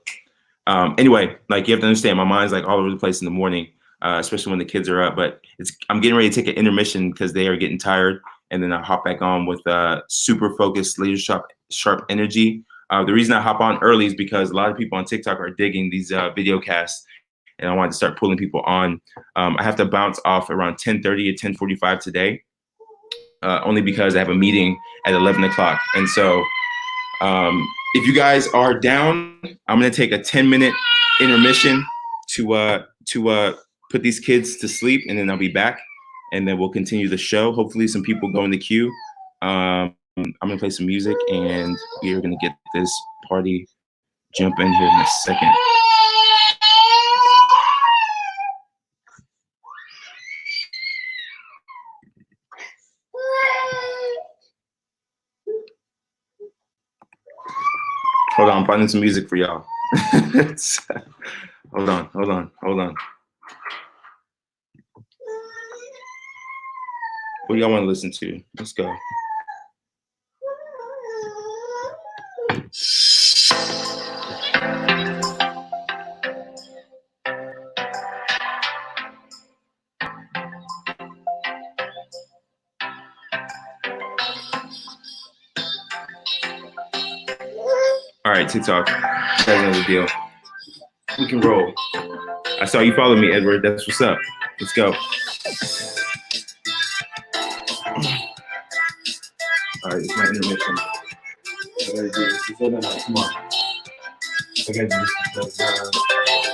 Anyway, like you have to understand, my mind's like all over the place in the morning, especially when the kids are up. But I'm getting ready to take an intermission because they are getting tired, and then I'll hop back on with super focused, laser sharp energy. The reason I hop on early is because a lot of people on TikTok are digging these video casts, and I wanted to start pulling people on. I have to bounce off around 10:30 or 10:45 today, only because I have a meeting at 11 o'clock. And so if you guys are down, I'm gonna take a 10-minute intermission to put these kids to sleep, and then I'll be back, and then we'll continue the show. Hopefully some people go in the queue. I'm gonna play some music, and we're gonna get this party jump in here in a second. Hold on, I'm finding some music for y'all. Hold on. What do y'all want to listen to? Let's go. All right, TikTok. That's another deal. We can roll. I saw you follow me, Edward. That's what's up. Let's go. All right, it's my intermission. I gotta do this. Come on. I gotta do this because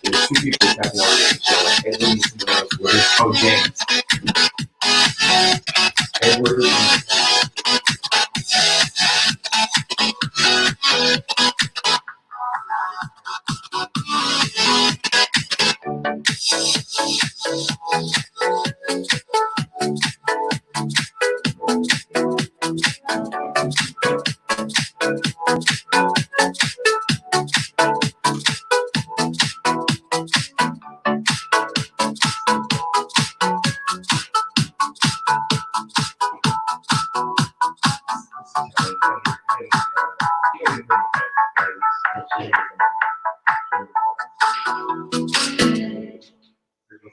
There's two people tapping on the show. Edward and someone else. Oh, James. Edward.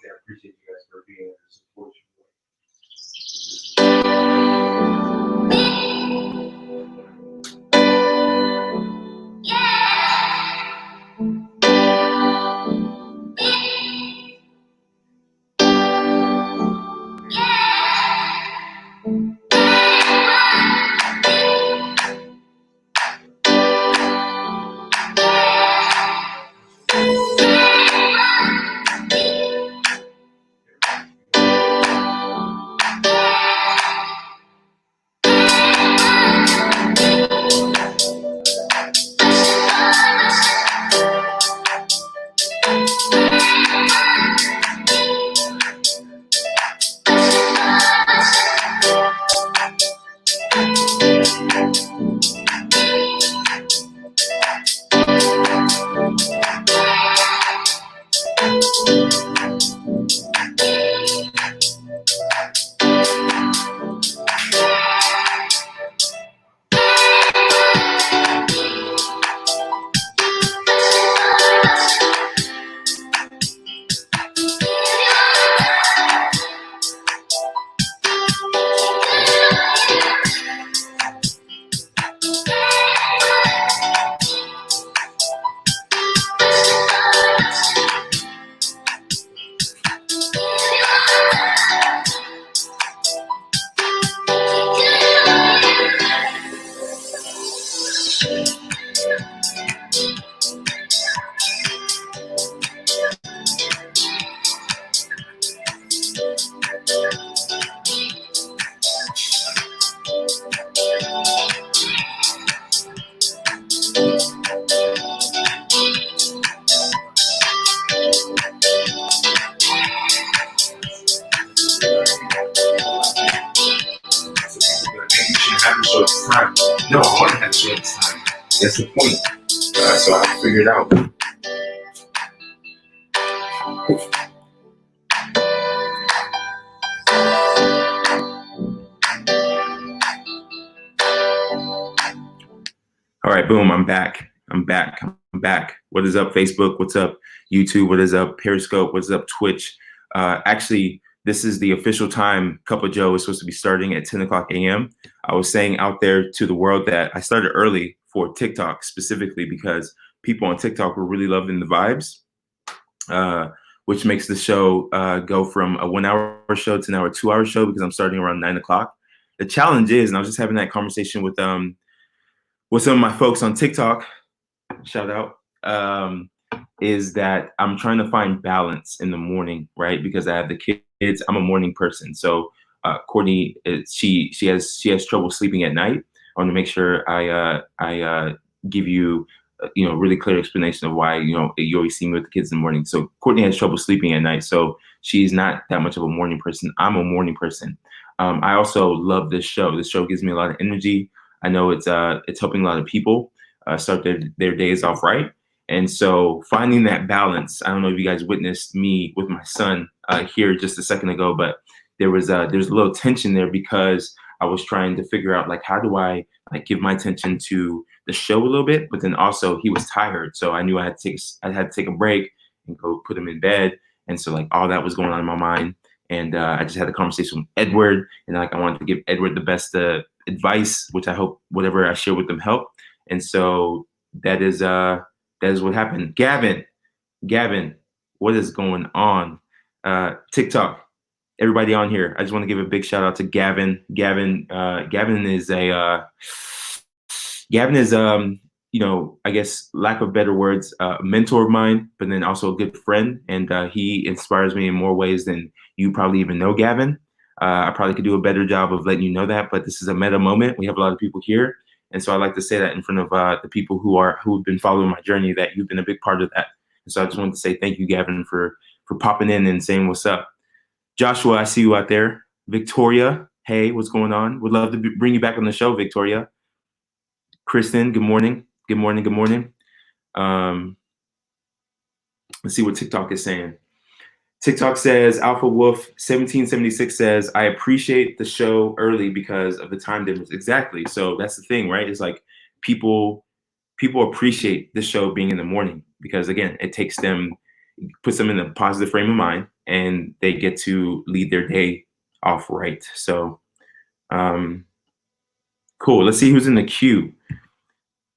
I appreciate you guys for being there to support you. No, I want to have kids. That's the point. So I figured it out. All right, boom, I'm back. I'm back. What is up, Facebook? What's up, YouTube? What is up, Periscope? What's up, Twitch? Actually, this is the official time Cup of Joe is supposed to be starting at 10 o'clock a.m. I was saying out there to the world that I started early for TikTok specifically because people on TikTok were really loving the vibes, which makes the show go from a 1 hour show to now a 2 hour show because I'm starting around 9 o'clock. The challenge is, and I was just having that conversation with some of my folks on TikTok, shout out, is that I'm trying to find balance in the morning, right? Because I have the kids, I'm a morning person. So Courtney, she has trouble sleeping at night. I want to make sure I give you, really clear explanation of why, you always see me with the kids in the morning. So Courtney has trouble sleeping at night. So she's not that much of a morning person. I'm a morning person. I also love this show. This show gives me a lot of energy. I know it's helping a lot of people start their days off right. And so finding that balance, I don't know if you guys witnessed me with my son here just a second ago, but there's a little tension there because I was trying to figure out how do I give my attention to the show a little bit, but then also he was tired. So I knew I had to take a break and go put him in bed. And so all that was going on in my mind. And I just had a conversation with Edward, and I wanted to give Edward the best advice, which I hope whatever I share with them help. And so that is what happened. Gavin, what is going on? TikTok, everybody on here. I just want to give a big shout out to Gavin. Gavin is I guess lack of better words, a mentor of mine, but then also a good friend. And he inspires me in more ways than you probably even know, Gavin. I probably could do a better job of letting you know that, but this is a meta moment. We have a lot of people here. And so I like to say that in front of the people who've been following my journey, that you've been a big part of that. And so I just wanted to say thank you, Gavin, for popping in and saying what's up. Joshua, I see you out there. Victoria, hey, what's going on? Would love to bring you back on the show, Victoria. Kristen, good morning. Good morning. Good morning. Let's see what TikTok is saying. TikTok says, Alpha Wolf 1776 says, I appreciate the show early because of the time difference. Exactly. So that's the thing, right? It's people appreciate the show being in the morning because, again, it puts them in a positive frame of mind and they get to lead their day off right. So cool. Let's see who's in the queue.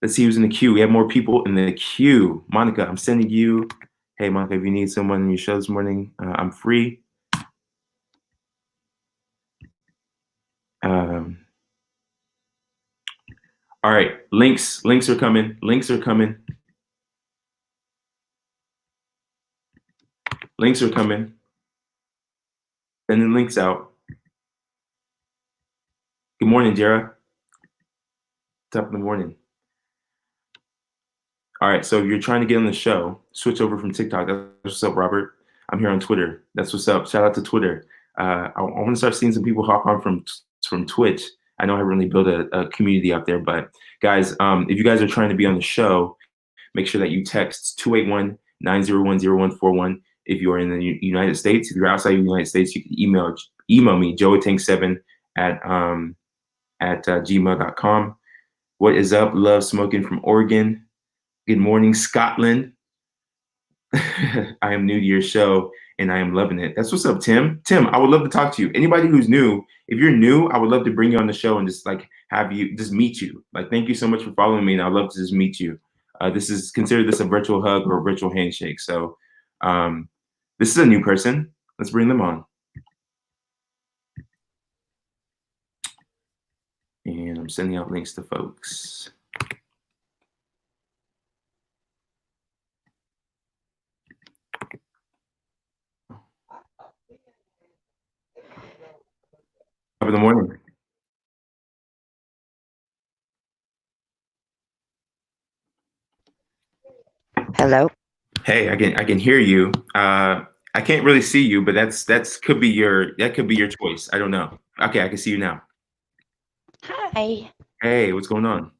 We have more people in the queue. Monica, I'm sending you. Hey, Monica, if you need someone in your show this morning, I'm free. All right, links are coming. Sending links out. Good morning, Jara. Top of the morning. All right, so if you're trying to get on the show, switch over from TikTok. That's what's up, Robert. I'm here on Twitter. That's what's up. Shout out to Twitter. I want to start seeing some people hop on from Twitch. I know I really built a community out there, but guys, if you guys are trying to be on the show, make sure that you text 281-901-0141 if you are in the United States. If you're outside the United States, you can email me, joeatang7 at gmail.com. What is up? Love smoking from Oregon. Good morning, Scotland. I am new to your show and I am loving it. That's what's up, Tim. Tim, I would love to talk to you. Anybody who's new, if you're new, I would love to bring you on the show and just have you just meet you. Thank you so much for following me, and I'd love to just meet you. Consider this a virtual hug or a virtual handshake. So this is a new person. Let's bring them on. And I'm sending out links to folks. Top of the morning. Hello. Hey, I can hear you. I can't really see you, but that could be your choice. I don't know. Okay, I can see you now. Hi. Hey, what's going on?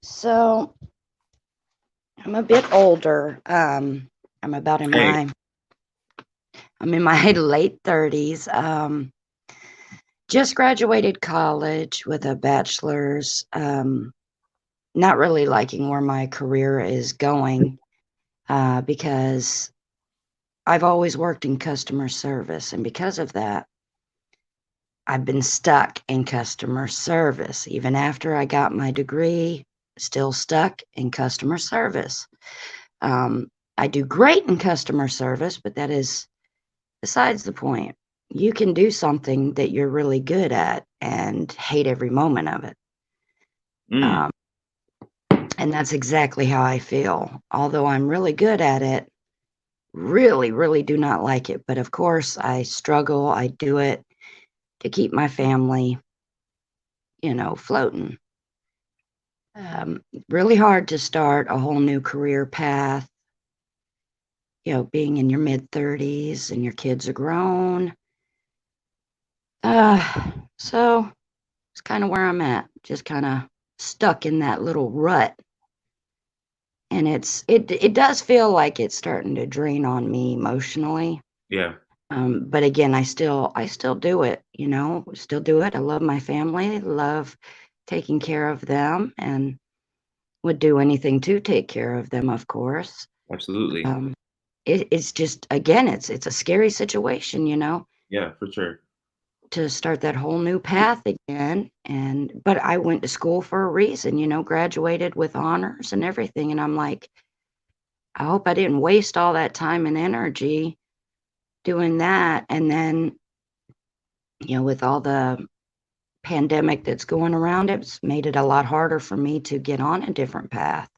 So I'm a bit older. I'm about in Hey. I'm in my late 30s. Just graduated college with a bachelor's. Not really liking where my career is going because I've always worked in customer service, and because of that, I've been stuck in customer service. Even after I got my degree, still stuck in customer service. I do great in customer service, but that is besides the point. You can do something that you're really good at and hate every moment of it. Mm. And that's exactly how I feel. Although I'm really good at it, really, really do not like it. But of course, I struggle. I do it to keep my family, floating. Really hard to start a whole new career path, being in your mid 30s and your kids are grown. So it's kind of where I'm at, just kind of stuck in that little rut. And it does feel like it's starting to drain on me emotionally. Yeah. But again, I still do it, still do it. I love my family, love taking care of them, and would do anything to take care of them, of course. Absolutely. It's just, again, it's a scary situation, Yeah, for sure. to start that whole new path again. But I went to school for a reason, graduated with honors and everything. And I'm like, I hope I didn't waste all that time and energy doing that. And then, with all the pandemic that's going around, it's made it a lot harder for me to get on a different path.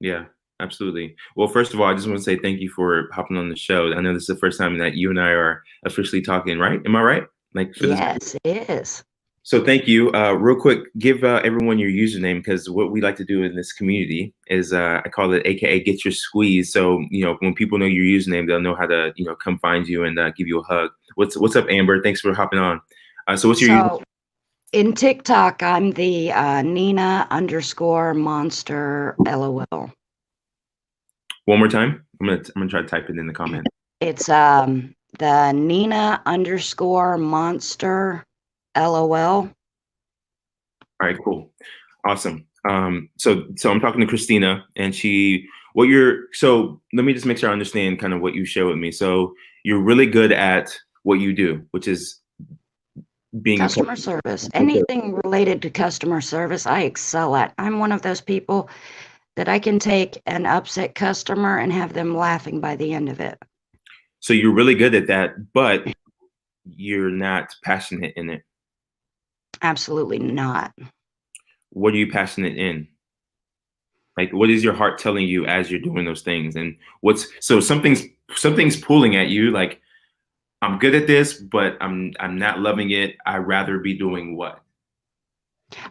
Yeah, absolutely. Well, first of all, I just want to say thank you for hopping on the show. I know this is the first time that you and I are officially talking, right? Am I right? Like for this. Yes, it is. So thank you. Real quick, give everyone your username, because what we like to do in this community is I call it AKA Get Your Squeeze. So, when people know your username, they'll know how to, come find you and give you a hug. What's up, Amber? Thanks for hopping on. So what's your So in TikTok, I'm the Nina_monster LOL. One more time? I'm gonna try to type it in the comment. It's the Nina_monster LOL. All right, cool. Awesome. So I'm talking to Christina, and so let me just make sure I understand kind of what you share with me. So you're really good at what you do, which is being customer service. Anything related to customer service, I excel at. I'm one of those people that I can take an upset customer and have them laughing by the end of it. So you're really good at that, but you're not passionate in it. Absolutely not. What are you passionate in? Like, what is your heart telling you as you're doing those things? And something's pulling at you, like, I'm good at this, but I'm not loving it. I'd rather be doing what?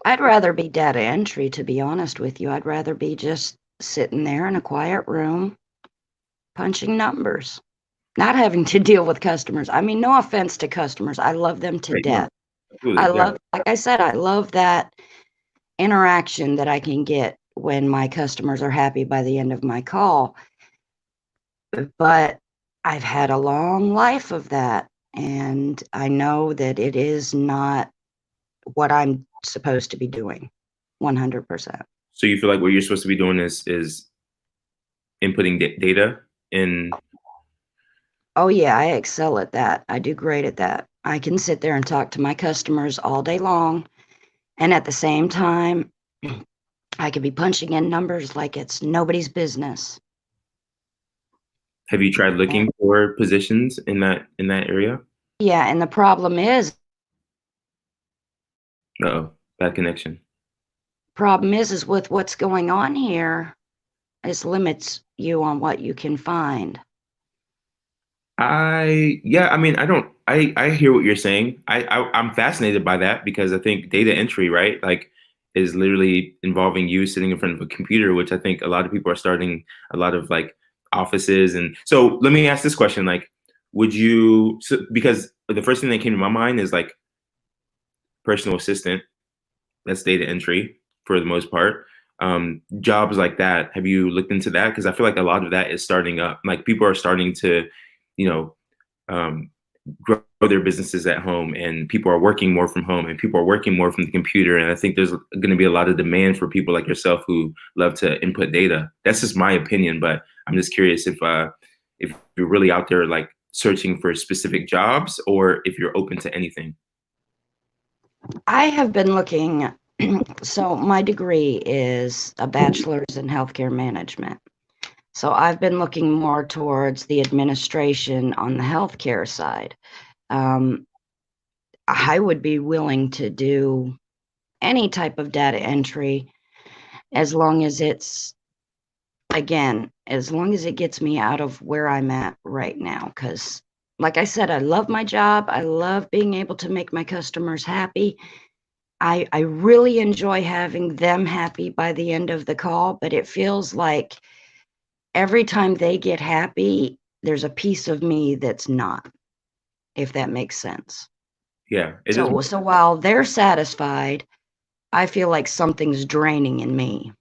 I'd rather be data entry, to be honest with you. I'd rather be just sitting there in a quiet room, punching numbers, not having to deal with customers. I mean, no offense to customers. I love them to death. Like I said, I love that interaction that I can get when my customers are happy by the end of my call. But I've had a long life of that, and I know that it is not what I'm supposed to be doing 100%. So you feel like what you're supposed to be doing is inputting data in? Oh yeah, I excel at that. I do great at that. I can sit there and talk to my customers all day long, and at the same time, I could be punching in numbers like it's nobody's business. Have you tried looking for positions in that area? Yeah, and the problem is, Uh-oh, bad connection. Problem is with what's going on here, it limits you on what you can find. I hear what you're saying. I'm fascinated by that, because I think data entry, right, like, is literally involving you sitting in front of a computer, which I think a lot of people are starting a lot of like offices. And so let me ask this question, like, because the first thing that came to my mind is like personal assistant, that's data entry for the most part. Jobs like that, have you looked into that? Because I feel like a lot of that is starting up. Like people are starting to, you know, grow their businesses at home, and people are working more from home, and people are working more from the computer. And I think there's going to be a lot of demand for people like yourself who love to input data. That's just my opinion, but I'm just curious if you're really out there like searching for specific jobs, or if you're open to anything. I have been looking. So my degree is a bachelor's in healthcare management. So I've been looking more towards the administration on the healthcare side. I would be willing to do any type of data entry as long as it's, again, as long as it gets me out of where I'm at right now. Because like I said, I love my job. I love being able to make my customers happy. I really enjoy having them happy by the end of the call, but it feels like every time they get happy, there's a piece of me that's not, if that makes sense. Yeah. So while they're satisfied, I feel like something's draining in me.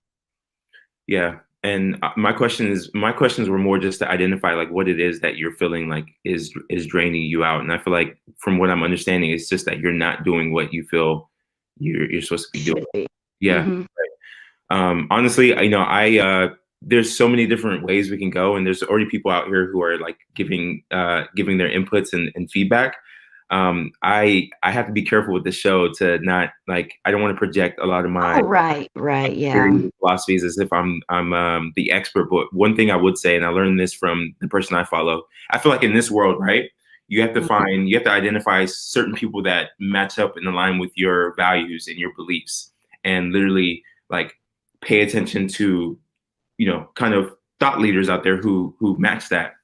Yeah. And my questions were more just to identify like what it is that you're feeling like is draining you out. And I feel like from what I'm understanding, it's just that you're not doing what you feel you're supposed to be doing. Yeah. Mm-hmm. Right. Honestly, there's so many different ways we can go, and there's already people out here who are like giving their inputs and feedback. I have to be careful with the show to not like, I don't want to project a lot of my right, yeah, philosophies as if I'm the expert. But one thing I would say, and I learned this from the person I follow, I feel like in this world, right, you have to identify certain people that match up and align with your values and your beliefs, and literally like pay attention to, kind of thought leaders out there who match that.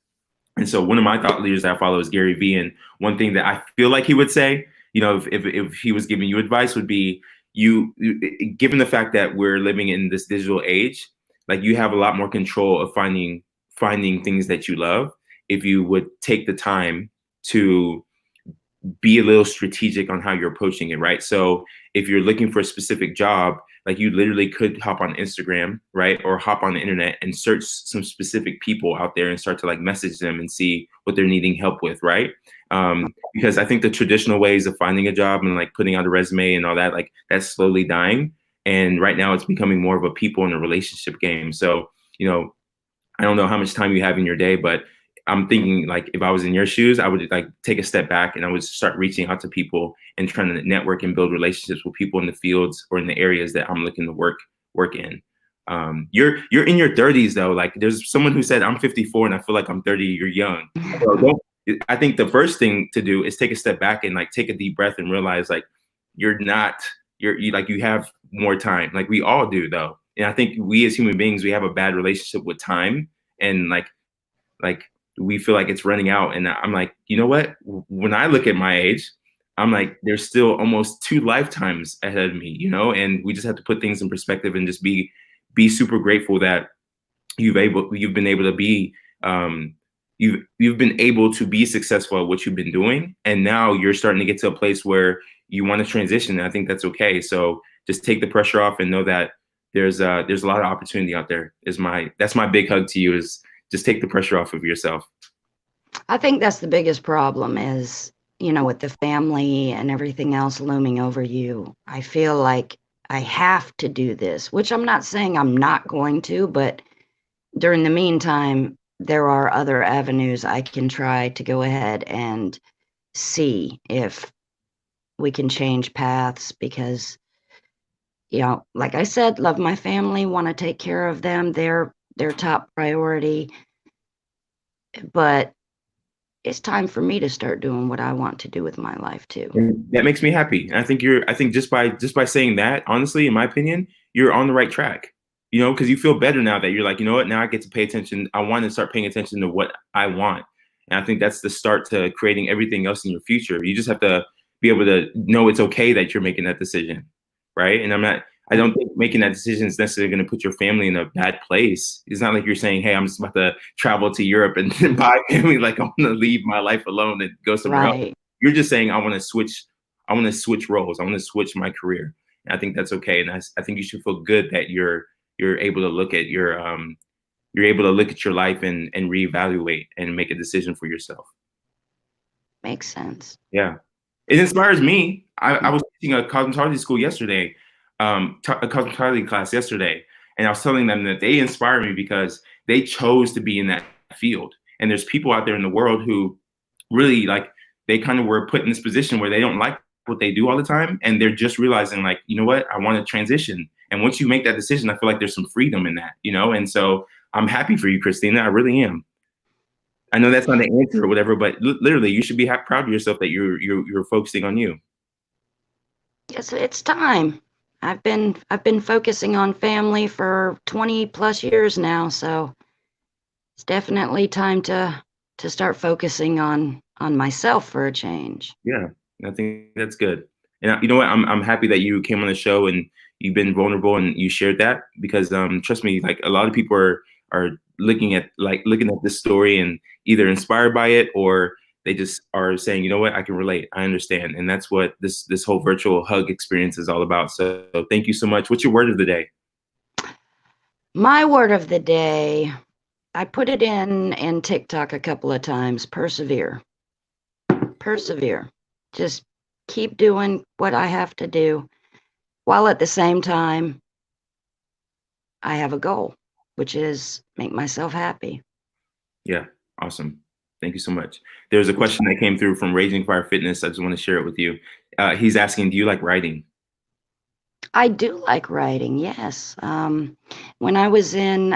And so one of my thought leaders that I follow is Gary Vee. And one thing that I feel like he would say, if he was giving you advice, would be given the fact that we're living in this digital age, like you have a lot more control of finding things that you love if you would take the time to be a little strategic on how you're approaching it, right? So if you're looking for a specific job, like you literally could hop on Instagram, right? Or hop on the internet and search some specific people out there and start to like message them and see what they're needing help with, right? Because I think the traditional ways of finding a job and like putting out a resume and all that, like that's slowly dying. And right now it's becoming more of a people and a relationship game. So, I don't know how much time you have in your day, but I'm thinking like if I was in your shoes, I would like take a step back and I would start reaching out to people and trying to network and build relationships with people in the fields or in the areas that I'm looking to work in. You're in your 30s though. Like there's someone who said I'm 54 and I feel like I'm 30. You're young. So I think the first thing to do is take a step back and like take a deep breath and realize like you have more time. Like we all do though. And I think we as human beings, we have a bad relationship with time, and like we feel like it's running out. And I'm like, you know what? When I look at my age, I'm like, there's still almost 2 lifetimes ahead of me, and we just have to put things in perspective and just be super grateful that you've been able to be successful at what you've been doing. And now you're starting to get to a place where you want to transition. And I think that's okay. So just take the pressure off and know that there's a lot of opportunity out there. That's my big hug to you, is just take the pressure off of yourself. I think that's the biggest problem is, with the family and everything else looming over you. I feel like I have to do this, which I'm not saying I'm not going to, but during the meantime, there are other avenues I can try to go ahead and see if we can change paths because, like I said, love my family, want to take care of them. They're top priority, but it's time for me to start doing what I want to do with my life too. And that makes me happy. And I think just by saying that, honestly, in my opinion, you're on the right track, because you feel better now that you're like, you know what, now I get to pay attention. I want to start paying attention to what I want. And I think that's the start to creating everything else in your future. You just have to be able to know it's okay that you're making that decision. Right. And I don't think making that decision is necessarily going to put your family in a bad place. It's not like you're saying, hey, I'm just about to travel to Europe and buy a family. Like I'm going to leave my life alone and go somewhere else. You're just saying, I want to switch roles. I want to switch my career. I think that's okay. And I think you should feel good that you're able to look at your life and reevaluate and make a decision for yourself. Makes sense. Yeah. It inspires me. I was teaching a cosmetology school yesterday, a cosmetology class yesterday, and I was telling them that they inspire me because they chose to be in that field. And there's people out there in the world who really like, they kind of were put in this position where they don't like what they do all the time. And they're just realizing like, you know what, I want to transition. And once you make that decision, I feel like there's some freedom in that, you know? And so I'm happy for you, Christina. I really am. I know that's not the answer or whatever, but literally you should be proud of yourself that you're focusing on you. Yes, it's time. I've been focusing on family for 20 plus years now, so it's definitely time to start focusing on myself for a change. Yeah, I think that's good. And you know what? I'm happy that you came on the show and you've been vulnerable and you shared that, because trust me, like a lot of people are looking at this story and either inspired by it or they just are saying, you know what, I can relate, I understand. And that's what this whole virtual hug experience is all about. So thank you so much. What's your word of the day? My word of the day, I put it in TikTok a couple of times. Persevere. Persevere. Just keep doing what I have to do, while at the same time I have a goal, which is make myself happy. Yeah, awesome. Thank you so much. There's a question that came through from Raging Fire Fitness. I just want to share it with you. He's asking, do you like writing? I do like writing, yes. When I was in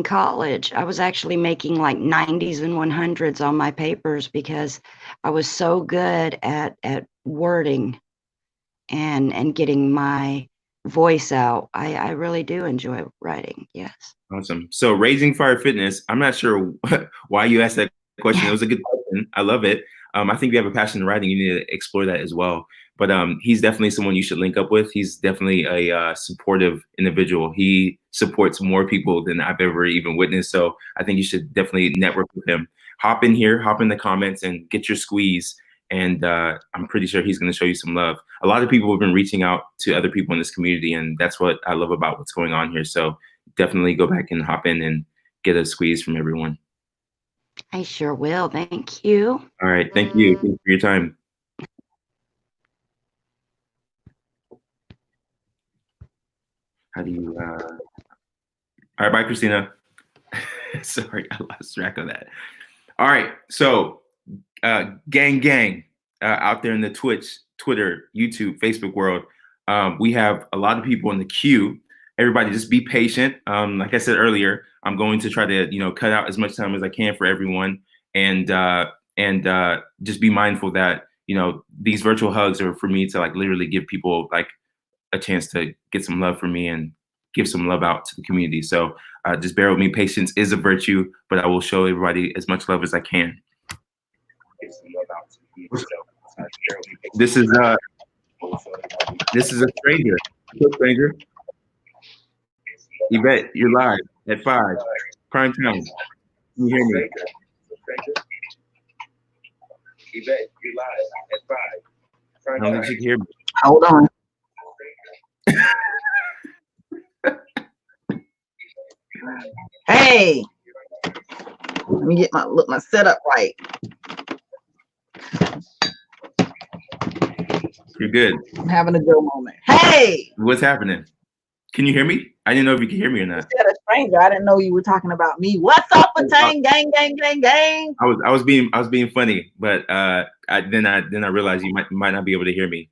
college, I was actually making like 90s and 100s on my papers because I was so good at wording and getting my voice out. I really do enjoy writing, yes. Awesome. So Raging Fire Fitness, I'm not sure why you asked that question. It was a good question. I love it. I think you have a passion in writing. You need to explore that as well. But he's definitely someone you should link up with. He's definitely a supportive individual. He supports more people than I've ever even witnessed. So I think you should definitely network with him. Hop in here, hop in the comments and get your squeeze. And I'm pretty sure he's going to show you some love. A lot of people have been reaching out to other people in this community, and that's what I love about what's going on here. So definitely go back and hop in and get a squeeze from everyone. I sure will. Thank you. All right. Thank you. Thank you for your time. How do you, all right. Bye, Christina. Sorry, I lost track of that. All right. So gang, out there in the Twitch, Twitter, YouTube, Facebook world, we have a lot of people in the queue. Everybody just be patient. Like I said earlier, I'm going to try to, cut out as much time as I can for everyone, and just be mindful that, these virtual hugs are for me to like literally give people like a chance to get some love from me and give some love out to the community. So just bear with me. Patience is a virtue, but I will show everybody as much love as I can. This is a stranger. What's up, stranger? Yvette, you're live at 5. Prime time. Can you hear me? Yvette, you're live at 5. I don't think she can hear me. Hold on. Hey, let me get my setup right. You're good. I'm having a good moment. Hey, what's happening? Can you hear me? I didn't know if you could hear me or not. You said a stranger. I didn't know you were talking about me. What's up, Patang? Gang. I was being funny, but then I realized you might not be able to hear me.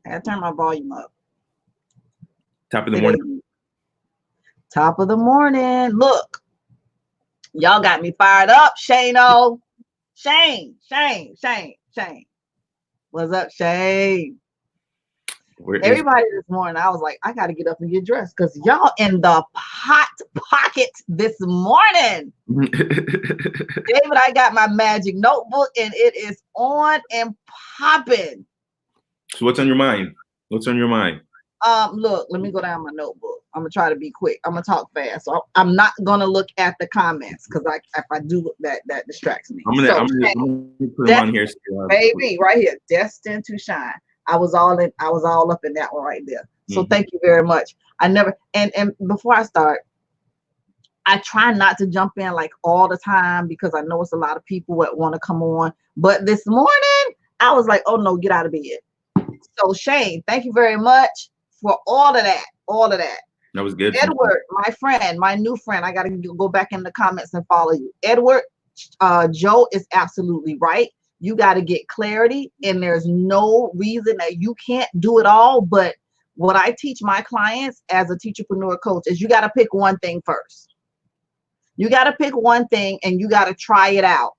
I gotta turn my volume up. Top of the morning. Top of the morning. Look, y'all got me fired up, Shane-O. Shane. What's up, Shane? Everybody this morning, I was like, I got to get up and get dressed because y'all in the hot pocket this morning. David, I got my magic notebook and it is on and popping. So what's on your mind? Look, let me go down my notebook. I'm gonna try to be quick. I'm gonna talk fast. So I'm not gonna look at the comments because if I do that distracts me. I'm gonna put them on here. Baby, right here, destined to shine. I was all up in that one right there. So Mm-hmm. thank you very much. I never, and before I start, I try not to jump in like all the time because I know it's a lot of people that want to come on. But this morning, I was like, oh no, get out of bed. So Shane, thank you very much for all of that. All of that. That was good. Edward, my friend, my new friend, I got to go back in the comments and follow you. Edward, Joe is absolutely right. You got to get clarity, and there's no reason that you can't do it all. But what I teach my clients as a teacherpreneur coach is you got to pick one thing first. You got to pick one thing and you got to try it out.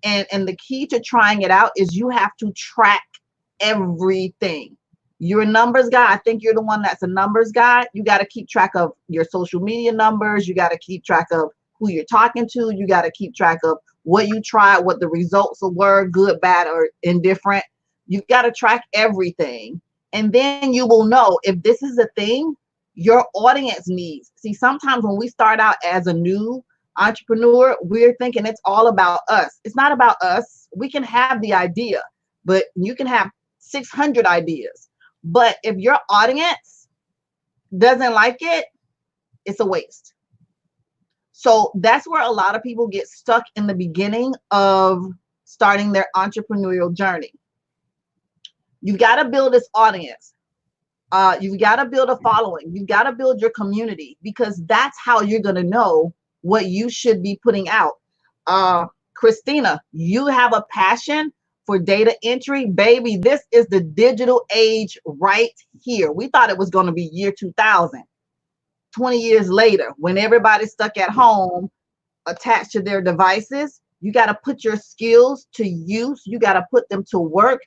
And the key to trying it out is you have to track everything. You're a numbers guy. I think you're the one that's a numbers guy. You got to keep track of your social media numbers. You got to keep track of who you're talking to. You got to keep track of what you tried, what the results were, good, bad, or indifferent. You got to track everything. And then you will know if this is a thing your audience needs. See, sometimes when we start out as a new entrepreneur, we're thinking it's all about us. It's not about us. We can have the idea, but you can have 600 ideas. But if your audience doesn't like it, it's a waste. So that's where a lot of people get stuck in the beginning of starting their entrepreneurial journey. You've got to build this audience. You've got to build a following. You've got to build your community, because that's how you're going to know what you should be putting out. Christina, you have a passion for data entry. Baby, this is the digital age right here. We thought it was going to be year 2000. 20 years later, when everybody's stuck at home attached to their devices, you got to put your skills to use. You got to put them to work.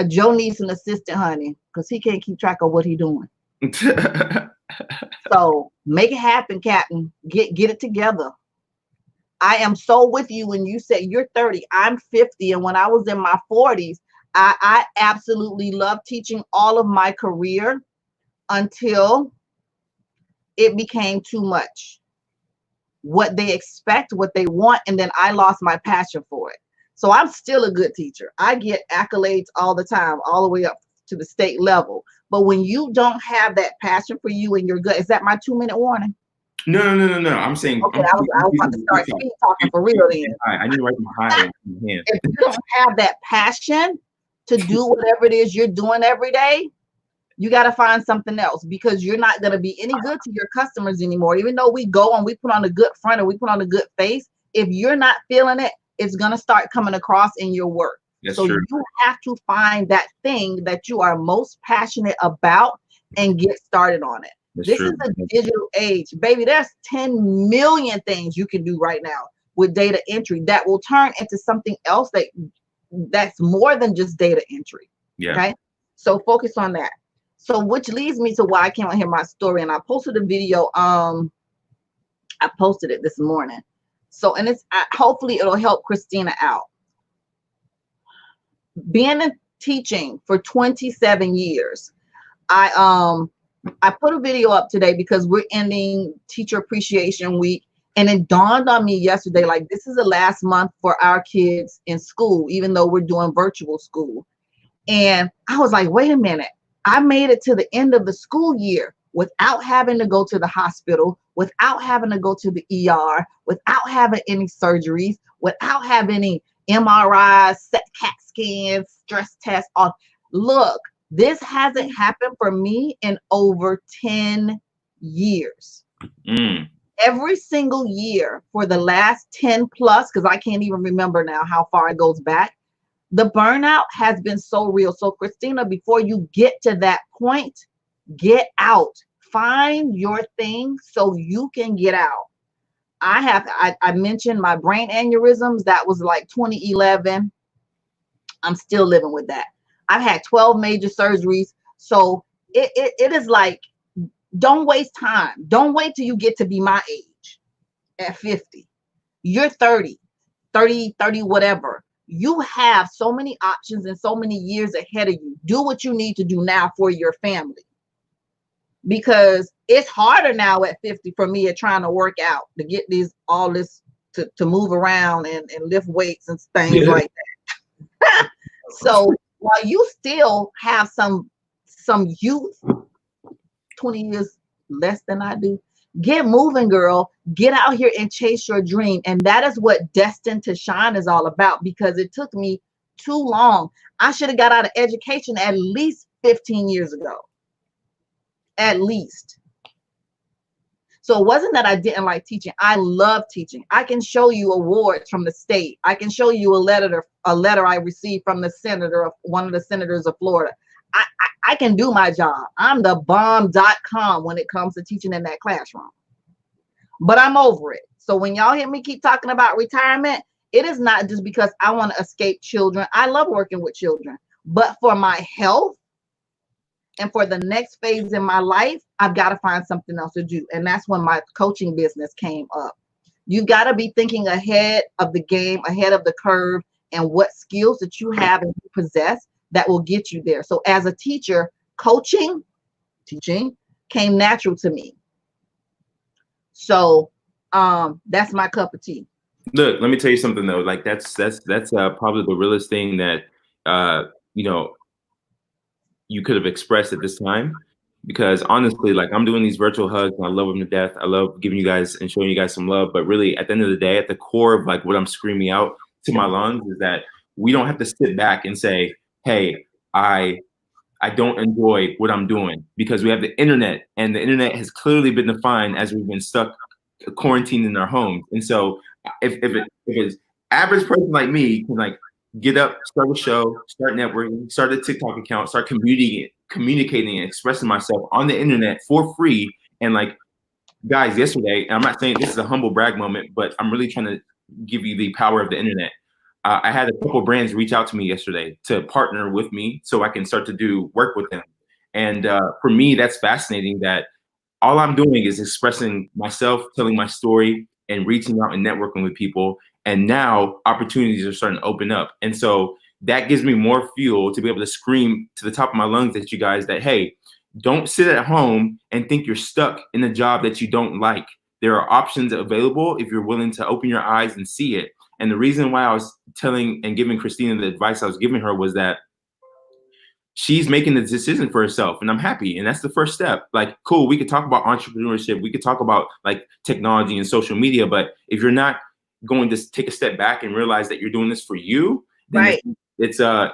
Joe needs an assistant, honey, because he can't keep track of what he's doing. So make it happen, Captain. Get it together. I am so with you when you say you're 30, I'm 50. And when I was in my 40s, I absolutely loved teaching all of my career until it became too much. What they expect, what they want, and then I lost my passion for it. So I'm still a good teacher. I get accolades all the time, all the way up to the state level. But when you don't have that passion for you and you're good, is that my 2-minute warning? No. I'm saying. Okay, I was about to start speed talking for real then. I need to write my high in my hand. If you don't have that passion to do whatever it is you're doing every day, you got to find something else, because you're not going to be any good to your customers anymore. Even though we go and we put on a good front and we put on a good face, if you're not feeling it, it's going to start coming across in your work. That's so true. You have to find that thing that you are most passionate about and get started on it. This is a digital age, baby. There's 10 million things you can do right now with data entry that will turn into something else that's more than just data entry. Yeah. Okay. So focus on that. So which leads me to why I came on here, my story, and I posted a video. I posted it this morning. So, and it's hopefully it'll help Christina out. Being in teaching for 27 years, I put a video up today because we're ending Teacher Appreciation Week, and it dawned on me yesterday, like this is the last month for our kids in school, even though we're doing virtual school. And I was like, wait a minute, I made it to the end of the school year without having to go to the hospital, without having to go to the ER, without having any surgeries, without having any MRIs, CAT scans, stress tests. Look, this hasn't happened for me in over 10 years. Every single year for the last 10 plus, because I can't even remember now how far it goes back, the burnout has been so real. So Christina, before you get to that point, get out. Find your thing so you can get out. I mentioned my brain aneurysms. That was like 2011. I'm still living with that. I've had 12 major surgeries. So it is like, don't waste time. Don't wait till you get to be my age at 50. You're 30, whatever. You have so many options and so many years ahead of you. Do what you need to do now for your family. Because it's harder now at 50 for me at trying to work out, to get all this to move around and lift weights and things like that. So while you still have some youth, 20 years less than I do, get moving, girl. Get out here and chase your dream. And that is what Destined to Shine is all about, because it took me too long. I should have got out of education at least 15 years ago. At least. So it wasn't that I didn't like teaching. I love teaching. I can show you awards from the state. I can show you a letter I received from the senator, of one of the senators of Florida. I can do my job. I'm the bomb.com when it comes to teaching in that classroom. But I'm over it. So when y'all hear me keep talking about retirement, it is not just because I want to escape children. I love working with children. But for my health and for the next phase in my life, I've got to find something else to do. And that's when my coaching business came up. You got to be thinking ahead of the game, ahead of the curve, and what skills that you have and you possess that will get you there. So as a teacher, teaching came natural to me. So that's my cup of tea. Look, let me tell you something though. Like that's probably the realest thing that you know, you could have expressed at this time. Because honestly, like I'm doing these virtual hugs and I love them to death. I love giving you guys and showing you guys some love. But really, at the end of the day, at the core of like what I'm screaming out to my lungs is that we don't have to sit back and say, hey, I don't enjoy what I'm doing, because we have the internet, and the internet has clearly been defined as we've been stuck quarantined in our homes. And so if it's average person like me can like get up, start a show, start networking, start a TikTok account, start communicating and expressing myself on the internet for free. And like guys, yesterday, and I'm not saying this is a humble brag moment, but I'm really trying to give you the power of the internet. I had a couple brands reach out to me yesterday to partner with me so I can start to do work with them. And for me, that's fascinating that all I'm doing is expressing myself, telling my story, and reaching out and networking with people. And now opportunities are starting to open up. And so that gives me more fuel to be able to scream to the top of my lungs at you guys that, hey, don't sit at home and think you're stuck in a job that you don't like. There are options available if you're willing to open your eyes and see it. And the reason why I was telling and giving Christina the advice I was giving her was that she's making the decision for herself, and I'm happy. And that's the first step. Like, cool, we could talk about entrepreneurship. We could talk about like technology and social media. But if you're not going to take a step back and realize that you're doing this for you, then Right. it's all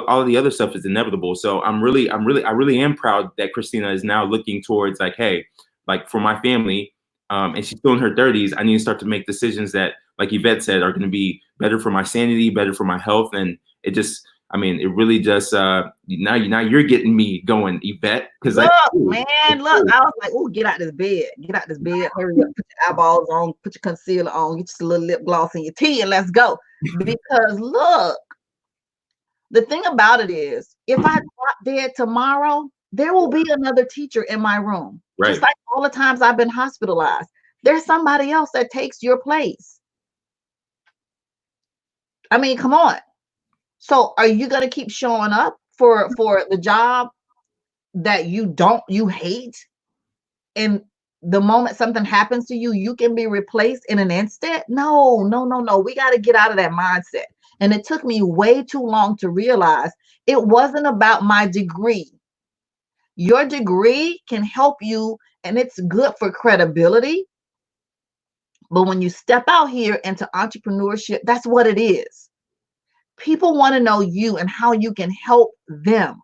of the other stuff is inevitable. So I really am proud that Christina is now looking towards like, hey, like for my family, and she's still in her 30s, I need to start to make decisions that, like Yvette said, are going to be better for my sanity, better for my health. And it just, I mean, it really just, now you're getting me going, Yvette. Because look, man, I was like, oh, get out this bed, hurry up, put your eyeballs on, put your concealer on, get just a little lip gloss in your tea, and let's go. Because look, the thing about it is, if I drop dead tomorrow, there will be another teacher in my room. Right. Just like all the times I've been hospitalized, there's somebody else that takes your place. I mean, come on. So are you going to keep showing up for the job that you hate? And the moment something happens to you, you can be replaced in an instant? No. We got to get out of that mindset. And it took me way too long to realize it wasn't about my degree. Your degree can help you, and it's good for credibility. But when you step out here into entrepreneurship, that's what it is. People want to know you and how you can help them.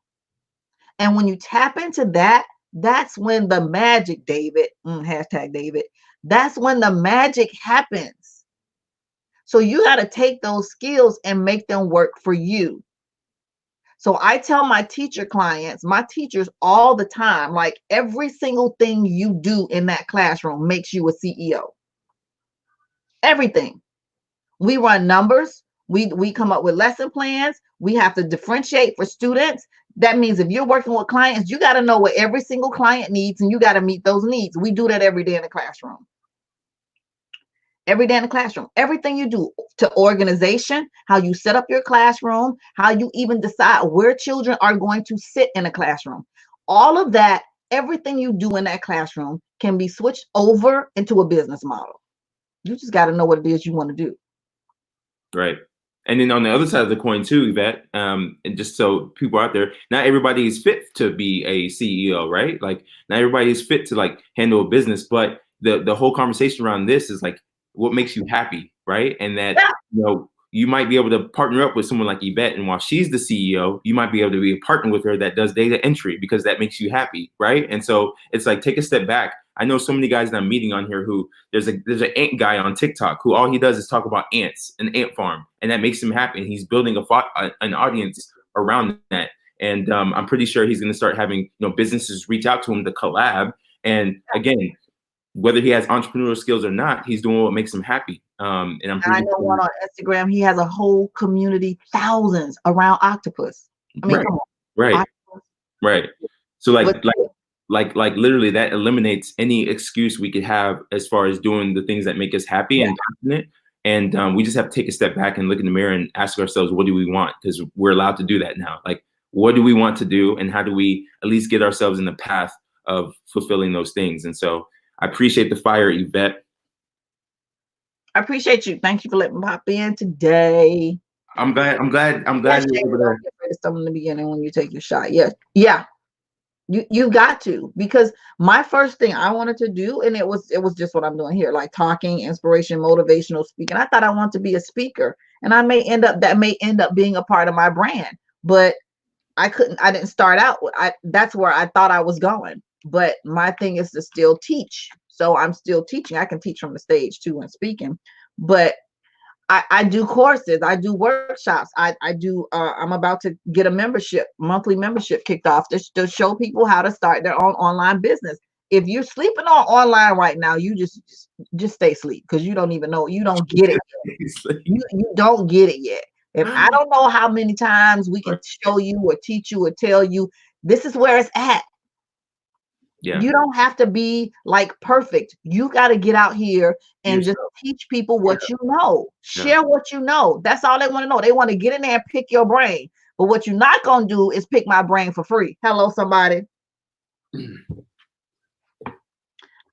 And when you tap into that, that's when the magic, David, hashtag David, that's when the magic happens. So you got to take those skills and make them work for you. So I tell my teacher clients, my teachers all the time, like every single thing you do in that classroom makes you a CEO. Everything. We run numbers. We come up with lesson plans. We have to differentiate for students. That means if you're working with clients, you got to know what every single client needs, and you got to meet those needs. We do that every day in the classroom. Every day in the classroom. Everything you do to organization, how you set up your classroom, how you even decide where children are going to sit in a classroom. All of that, everything you do in that classroom can be switched over into a business model. You just got to know what it is you want to do. Right. And then on the other side of the coin too, Yvette, and just so people out there, not everybody is fit to be a CEO, right? Like not everybody is fit to like handle a business, but the whole conversation around this is like what makes you happy, right? And that you might be able to partner up with someone like Yvette, and while she's the CEO, you might be able to be a partner with her that does data entry because that makes you happy, right? And so it's like take a step back. I know so many guys that I'm meeting on here who there's an ant guy on TikTok who all he does is talk about ants, an ant farm, and that makes him happy. And he's building an audience around that. And I'm pretty sure he's going to start having businesses reach out to him to collab. And again, whether he has entrepreneurial skills or not, he's doing what makes him happy. And I know one on Instagram. He has a whole community, thousands around octopus. I mean, come on. Right. Right. So like literally that eliminates any excuse we could have as far as doing the things that make us happy and confident. And we just have to take a step back and look in the mirror and ask ourselves, what do we want? Because we're allowed to do that now. Like, what do we want to do? And how do we at least get ourselves in the path of fulfilling those things? And so I appreciate the fire, Yvette. I appreciate you. Thank you for letting me pop in today. I'm glad you're able to. Something in the beginning when you take your shot. Yeah. You got to, because my first thing I wanted to do, and it was just what I'm doing here, like talking, inspiration, motivational speaking. I thought I wanted to be a speaker, and that may end up being a part of my brand, but I didn't start out. That's where I thought I was going. But my thing is to still teach. So I'm still teaching. I can teach from the stage too and speaking, but I do courses, I do workshops, I do. I'm about to get a monthly membership kicked off to show people how to start their own online business. If you're sleeping on online right now, you just stay asleep, because you don't even know. You don't get it yet. You don't get it yet. And I don't know how many times we can show you or teach you or tell you this is where it's at. Yeah. You don't have to be like perfect. You got to get out here and just teach people what you know. Share what you know. That's all they want to know. They want to get in there and pick your brain. But what you're not going to do is pick my brain for free. Hello, somebody.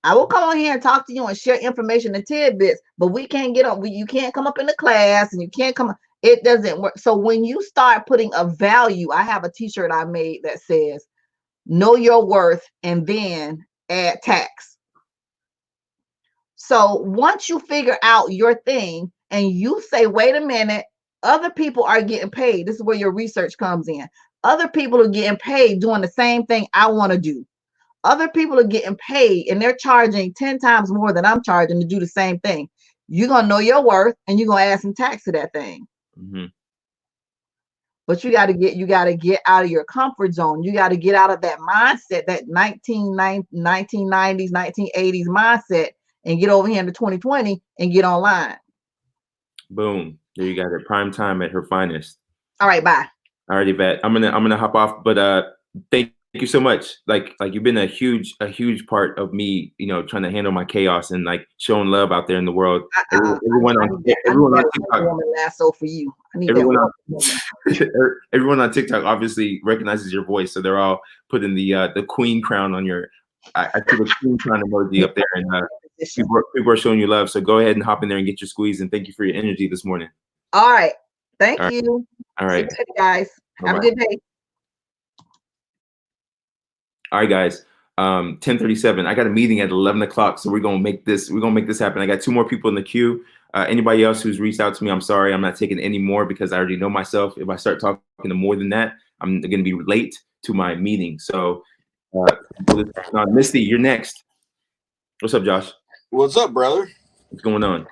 I will come on here and talk to you and share information and tidbits, but we can't get on. You can't come up in the class, and you can't come. It doesn't work. So when you start putting a value, I have a t-shirt I made that says, know your worth and then add tax. So once you figure out your thing and you say, wait a minute, other people are getting paid. This is where your research comes in. Other people are getting paid doing the same thing I want to do. Other people are getting paid and they're charging 10 times more than I'm charging to do the same thing. You're going to know your worth and you're going to add some tax to that thing. Mm-hmm. But you got to get out of your comfort zone. You got to get out of that mindset, that 1990s, 1980s mindset, and get over here into 2020 and get online. Boom. There you got it. Prime time at her finest. All right, bye. All righty, Vet. I'm gonna hop off, but thank you so much. Like you've been a huge part of me, trying to handle my chaos and like showing love out there in the world. Everyone on TikTok. Lasso for you. Everyone on TikTok obviously recognizes your voice, so they're all putting the queen crown on your. I put a queen crown emoji up there, and people are showing you love. So go ahead and hop in there and get your squeeze. And thank you for your energy this morning. All right, thank you. All right, see you guys. Have a good day. All right, guys. 10:37. I got a meeting at 11 o'clock, so we're gonna make this happen. I got 2 more people in the queue. Anybody else who's reached out to me, I'm sorry, I'm not taking any more because I already know myself. If I start talking to more than that, I'm gonna be late to my meeting. So, Misty, you're next. What's up, Josh? What's up, brother? What's going on?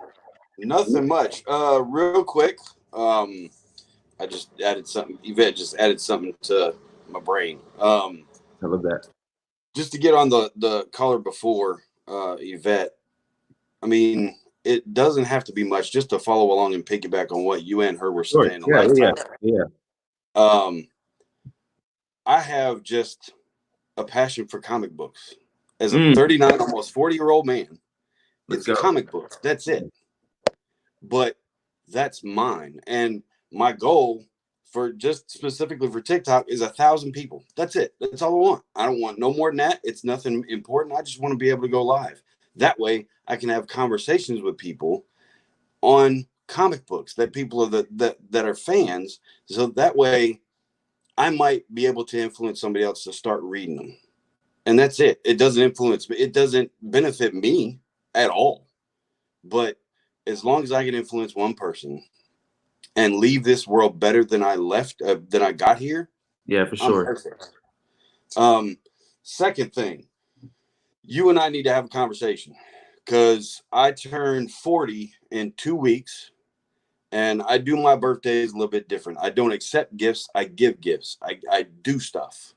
Nothing much. Real quick, I just added something. Yvette just added something to my brain. I love that. Just to get on the caller before, Yvette, I mean, it doesn't have to be much just to follow along and piggyback on what you and her were saying. Yeah. I have just a passion for comic books. As a 39, almost 40-year-old man, it's comic books. That's it. But that's mine. And my goal for just specifically for TikTok is 1,000 people. That's it. That's all I want. I don't want no more than that. It's nothing important. I just want to be able to go live. That way I can have conversations with people on comic books that people are that are fans. So that way I might be able to influence somebody else to start reading them. And that's it. It doesn't influence me. It doesn't benefit me at all. But as long as I can influence one person and leave this world better than I left, than I got here. Yeah, for sure. I'm perfect. Second thing, you and I need to have a conversation, because I turned 40 in 2 weeks, and I do my birthdays a little bit different. I don't accept gifts. I give gifts. I do stuff.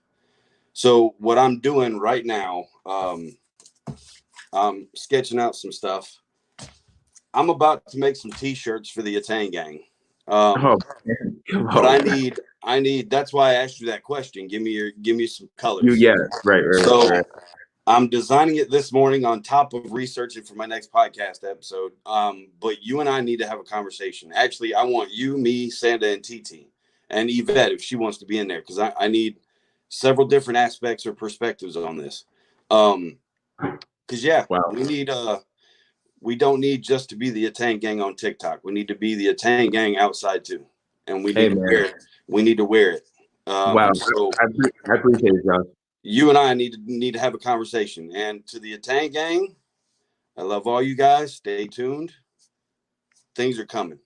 So what I'm doing right now, I'm sketching out some stuff. I'm about to make some t-shirts for the Atang Gang. But I need, that's why I asked you that question. Give me some colors. Yeah, right. So right. I'm designing it this morning on top of researching for my next podcast episode. But you and I need to have a conversation. Actually, I want you, me, Sanda, and TT, and Yvette, if she wants to be in there, because I need several different aspects or perspectives on this. Because we don't need just to be the Atang Gang on TikTok. We need to be the Atang Gang outside too, and we need to wear it. We need to wear it. Wow, so I appreciate it, Josh. You and I need to have a conversation. And to the Atang Gang, I love all you guys. Stay tuned. Things are coming.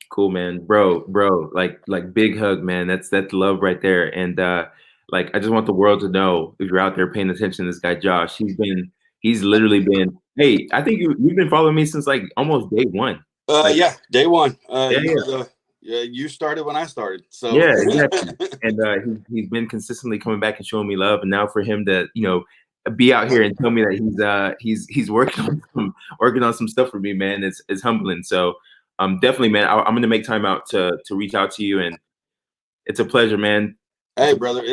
Cool, man, bro. Like big hug, man. That's love right there. And like, I just want the world to know, if you're out there paying attention to this guy, Josh, he's literally been. Hey, I think you've been following me since like almost day one. Yeah, day one. Yeah, you started when I started. So yeah, exactly. And he's been consistently coming back and showing me love. And now for him to, be out here and tell me that he's working on some stuff for me, man, it's humbling. So definitely, man, I'm gonna make time out to reach out to you, and it's a pleasure, man. Hey, brother,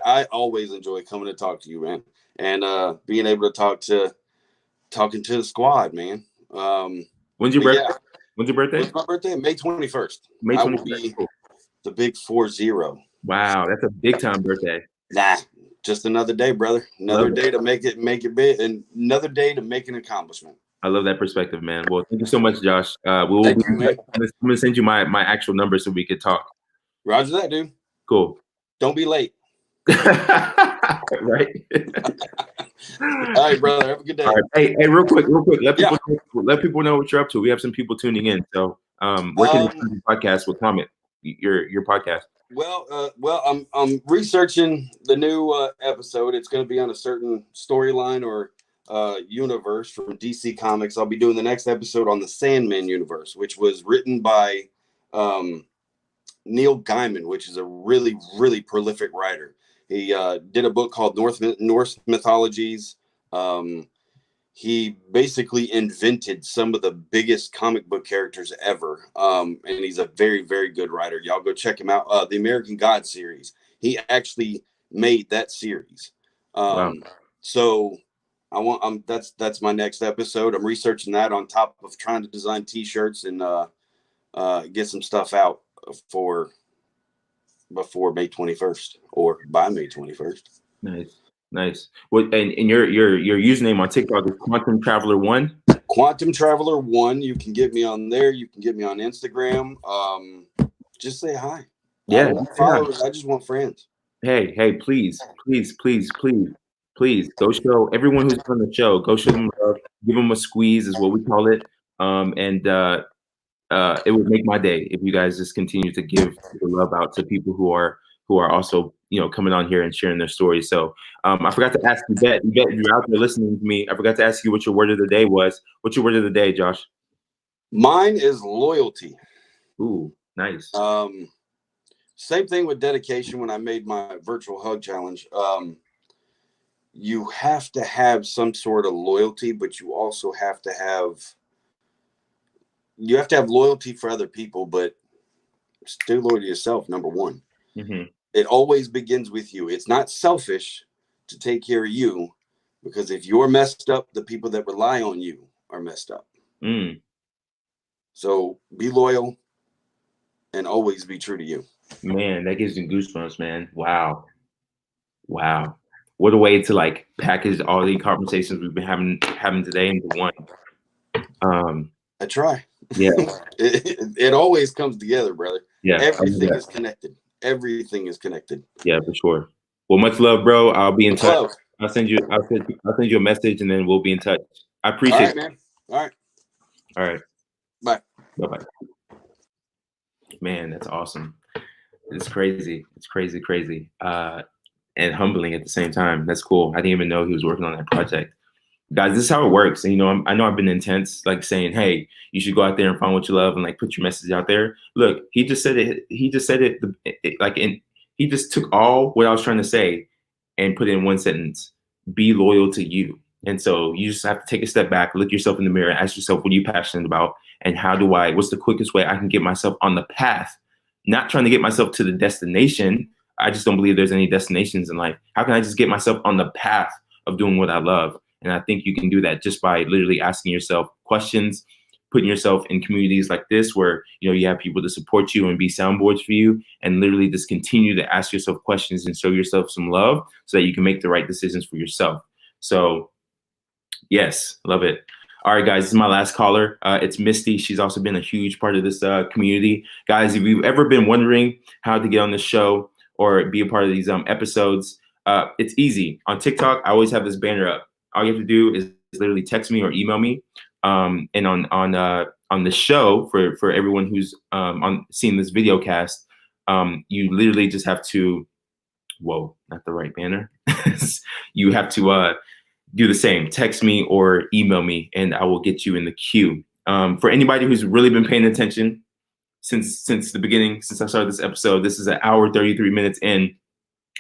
I always enjoy coming to talk to you, man, and being able to talking to the squad, man. When's your birthday? When's your birthday? When's my birthday? May 21st. May 21st. I will be the big 40. Wow, that's a big time birthday. Nah, just another day, brother. Another day to make it big, and another day to make an accomplishment. I love that perspective, man. Well, thank you so much, Josh. I'm gonna send you my actual number so we could talk. Roger that, dude. Cool. Don't be late. Right. All right, brother. Have a good day. All right. Hey, real quick. Let people know what you're up to. We have some people tuning in. So, where can you podcast with comment your podcast? Well, I'm researching the new episode. It's going to be on a certain storyline or universe from DC Comics. I'll be doing the next episode on the Sandman universe, which was written by Neil Gaiman, which is a really, really prolific writer. He did a book called Norse Mythologies. He basically invented some of the biggest comic book characters ever. And he's a very, very good writer. Y'all go check him out. The American God series. He actually made that series. Wow. So that's my next episode. I'm researching that on top of trying to design t-shirts and get some stuff out before May 21st or by May 21st. Nice. Well, and your username on TikTok is Quantum Traveler 1. Quantum Traveler 1. You can get me on there. You can get me on Instagram. Just say hi. Yeah. I don't want followers. I just want friends. Hey, please go show everyone who's on the show. Go show them love. Give them a squeeze, is what we call it. It would make my day if you guys just continue to give the love out to people who are also coming on here and sharing their stories. So I forgot to ask Yvette, if you're out there listening to me, I forgot to ask you what your word of the day was. What's your word of the day, Josh? Mine is loyalty. Ooh, nice. Same thing with dedication. When I made my virtual hug challenge, you have to have some sort of loyalty, but you also have to have loyalty for other people, but stay loyal to yourself, number one. Mm-hmm. It always begins with you. It's not selfish to take care of you, because if you're messed up, the people that rely on you are messed up. So be loyal and always be true to you. Man, that gives me goosebumps, man. Wow. What a way to package all the conversations we've been having today into one. I try. Yeah. It always comes together, brother. Yeah. Everything is connected. Everything is connected. Yeah, for sure. Well, much love, bro. I'll be in touch. Love. I'll send you a message and then we'll be in touch. I All appreciate right, man. All right. All right. Bye. Bye-bye. Man, that's awesome. It's crazy. It's crazy. And humbling at the same time. That's cool. I didn't even know he was working on that project. Guys, this is how it works. And, I know I've been intense, like saying, hey, you should go out there and find what you love and like put your message out there. Look, he just said it. He just took all what I was trying to say and put it in one sentence: be loyal to you. And so you just have to take a step back, look yourself in the mirror, ask yourself, what are you passionate about? And what's the quickest way I can get myself on the path? Not trying to get myself to the destination. I just don't believe there's any destinations in life. How can I just get myself on the path of doing what I love? And I think you can do that just by literally asking yourself questions, putting yourself in communities like this where, you have people to support you and be soundboards for you, and literally just continue to ask yourself questions and show yourself some love so that you can make the right decisions for yourself. So yes, love it. All right, guys, this is my last caller. It's Misty. She's also been a huge part of this community. Guys, if you've ever been wondering how to get on this show or be a part of these episodes, it's easy. On TikTok, I always have this banner up. All you have to do is literally text me or email me. And on the show, for everyone who's on seeing this video cast, you literally just have to, whoa, not the right banner. You have to do the same. Text me or email me, and I will get you in the queue. For anybody who's really been paying attention since the beginning, since I started this episode, this is an hour 33 minutes in.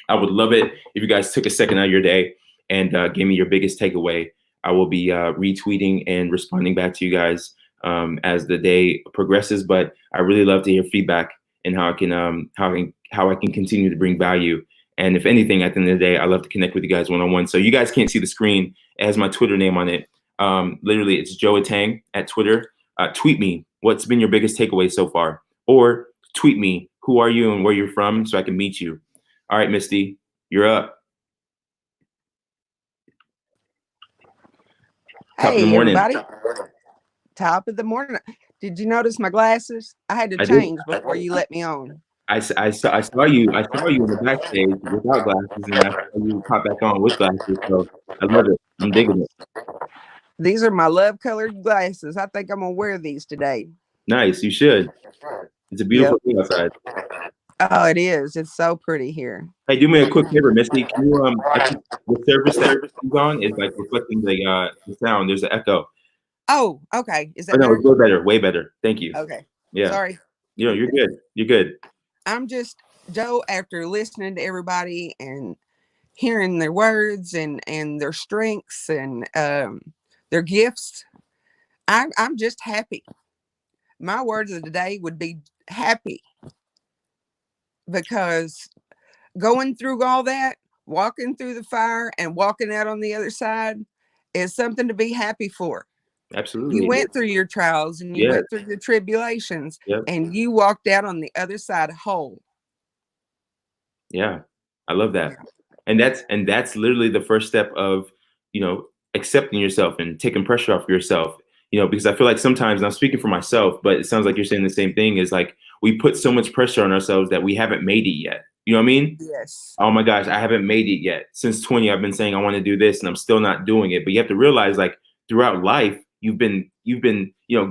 I would love it if you guys took a second out of your day and gave me your biggest takeaway. I will be retweeting and responding back to you guys as the day progresses. But I really love to hear feedback and how I can continue to bring value. And if anything, at the end of the day, I love to connect with you guys one-on-one. So you guys can't see the screen. It has my Twitter name on it. Literally, it's Joe Atang at Twitter. Tweet me what's been your biggest takeaway so far, or tweet me who are you and where you're from so I can meet you. All right, Misty, you're up. Top of the morning. Everybody. Top of the morning. Did you notice my glasses? I had to change before you let me on. I saw you in the backstage without glasses, and I saw you pop back on with glasses. So I love it. I'm digging it. These are my love colored glasses. I think I'm gonna wear these today. Nice. You should. It's a beautiful thing outside. Oh, it is. It's so pretty here. Hey, do me a quick favor, Misty. Can you the service that is on is like reflecting the sound. There's an echo. Oh, okay. Is that no, better? it's way better. Way better. Thank you. Okay. Yeah. Sorry. You're good. You're good. I'm just, Joe, after listening to everybody and hearing their words and their strengths and their gifts, I'm just happy. My words of the day would be happy, because going through all that, walking through the fire and walking out on the other side is something to be happy for. Absolutely. You went through your trials and you went through your tribulations, and you walked out on the other side whole. Yeah, I love that. And that's literally the first step of, accepting yourself and taking pressure off yourself, because I feel like sometimes, and I'm speaking for myself, but it sounds like you're saying the same thing, is like we put so much pressure on ourselves that we haven't made it yet. You know what I mean? Yes. Oh my gosh, I haven't made it yet. Since 20, I've been saying I want to do this and I'm still not doing it. But you have to realize, like, throughout life, you've been,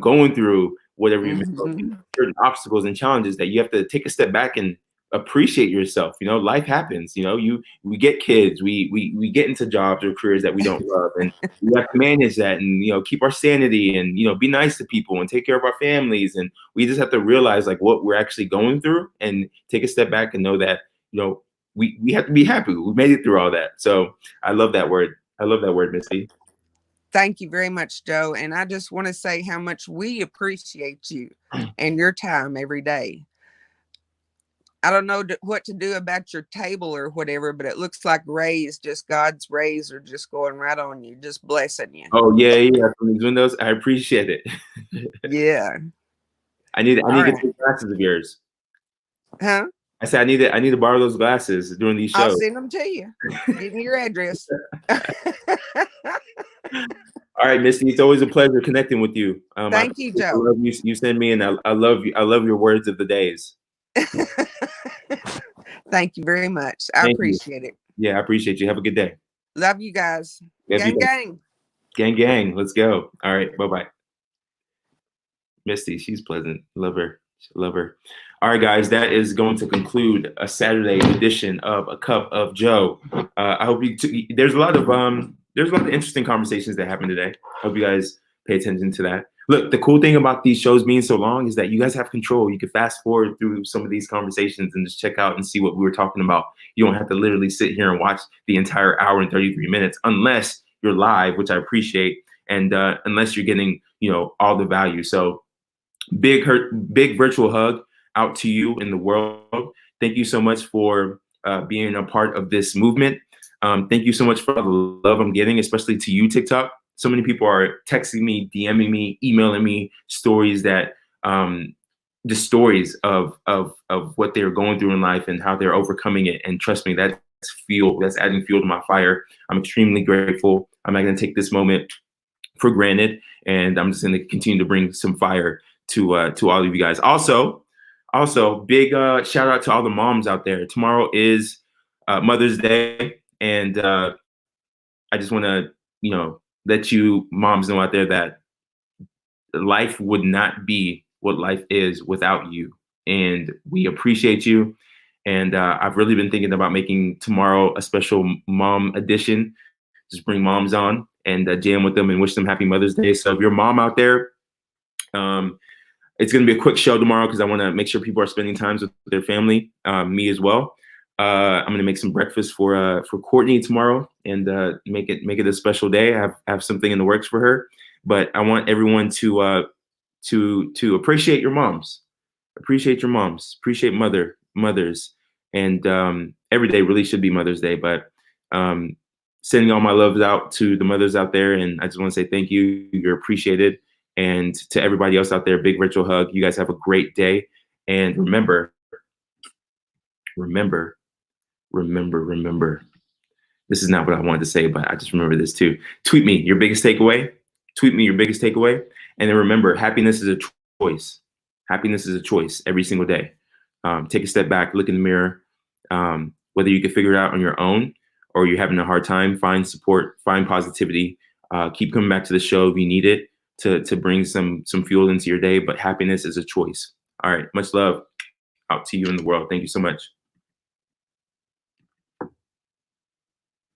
going through whatever you've been going through, certain obstacles and challenges that you have to take a step back and appreciate yourself. Life happens. We get kids, we get into jobs or careers that we don't love, and we have to manage that and keep our sanity and be nice to people and take care of our families. And we just have to realize like what we're actually going through and take a step back and know that we have to be happy. We made it through all that. So I love that word. I love that word, Misty. Thank you very much, Joe. And I just want to say how much we appreciate you and your time every day. I don't know what to do about your table or whatever, but it looks like God's rays are just going right on you, just blessing you. Oh yeah, from these windows. I appreciate it. Yeah. I need to get some glasses of yours. Huh? I said I need to borrow those glasses during these shows. I'll send them to you. Give me your address. All right, Misty, it's always a pleasure connecting with you. Thank you, Joe. I love you send me, and I love you. I love your words of the days. Thank you very much. I appreciate it. Yeah, I appreciate you. Have a good day. Love you guys. Love you Gang, gang. Gang, gang. Let's go. All right. Bye-bye. Misty, she's pleasant. Love her. Love her. All right, guys, that is going to conclude a Saturday edition of A Cup of Joe. I hope there's a lot of interesting conversations that happened today. Hope you guys pay attention to that. Look, the cool thing about these shows being so long is that you guys have control. You can fast forward through some of these conversations and just check out and see what we were talking about. You don't have to literally sit here and watch the entire hour and 33 minutes unless you're live, which I appreciate, and unless you're getting, all the value. So big virtual hug out to you in the world. Thank you so much for being a part of this movement. Thank you so much for all the love I'm getting, especially to you, TikTok. So many people are texting me, DMing me, emailing me stories that the stories of what they're going through in life and how they're overcoming it. And trust me, that's adding fuel to my fire. I'm extremely grateful. I'm not going to take this moment for granted, and I'm just going to continue to bring some fire to all of you guys. Also, big shout out to all the moms out there. Tomorrow is Mother's Day, and I just want to, let you moms know out there that life would not be what life is without you. And we appreciate you. And I've really been thinking about making tomorrow a special mom edition. Just bring moms on and jam with them and wish them happy Mother's Day. So if you're a mom out there, it's going to be a quick show tomorrow because I want to make sure people are spending time with their family, me as well. I'm going to make some breakfast for Courtney tomorrow and make it a special day. I have something in the works for her, but I want everyone to appreciate your moms, appreciate mothers, and every day really should be Mother's Day. But sending all my love out to the mothers out there, and I just want to say thank you. You're appreciated, and to everybody else out there, big virtual hug. You guys have a great day, and remember. This is not what I wanted to say, but I just remember this too. Tweet me your biggest takeaway. And then remember, happiness is a choice. Happiness is a choice every single day. Take a step back, look in the mirror. Whether you can figure it out on your own or you're having a hard time, find support, find positivity. Keep coming back to the show if you need it to bring some fuel into your day. But happiness is a choice. All right. Much love out to you in the world. Thank you so much.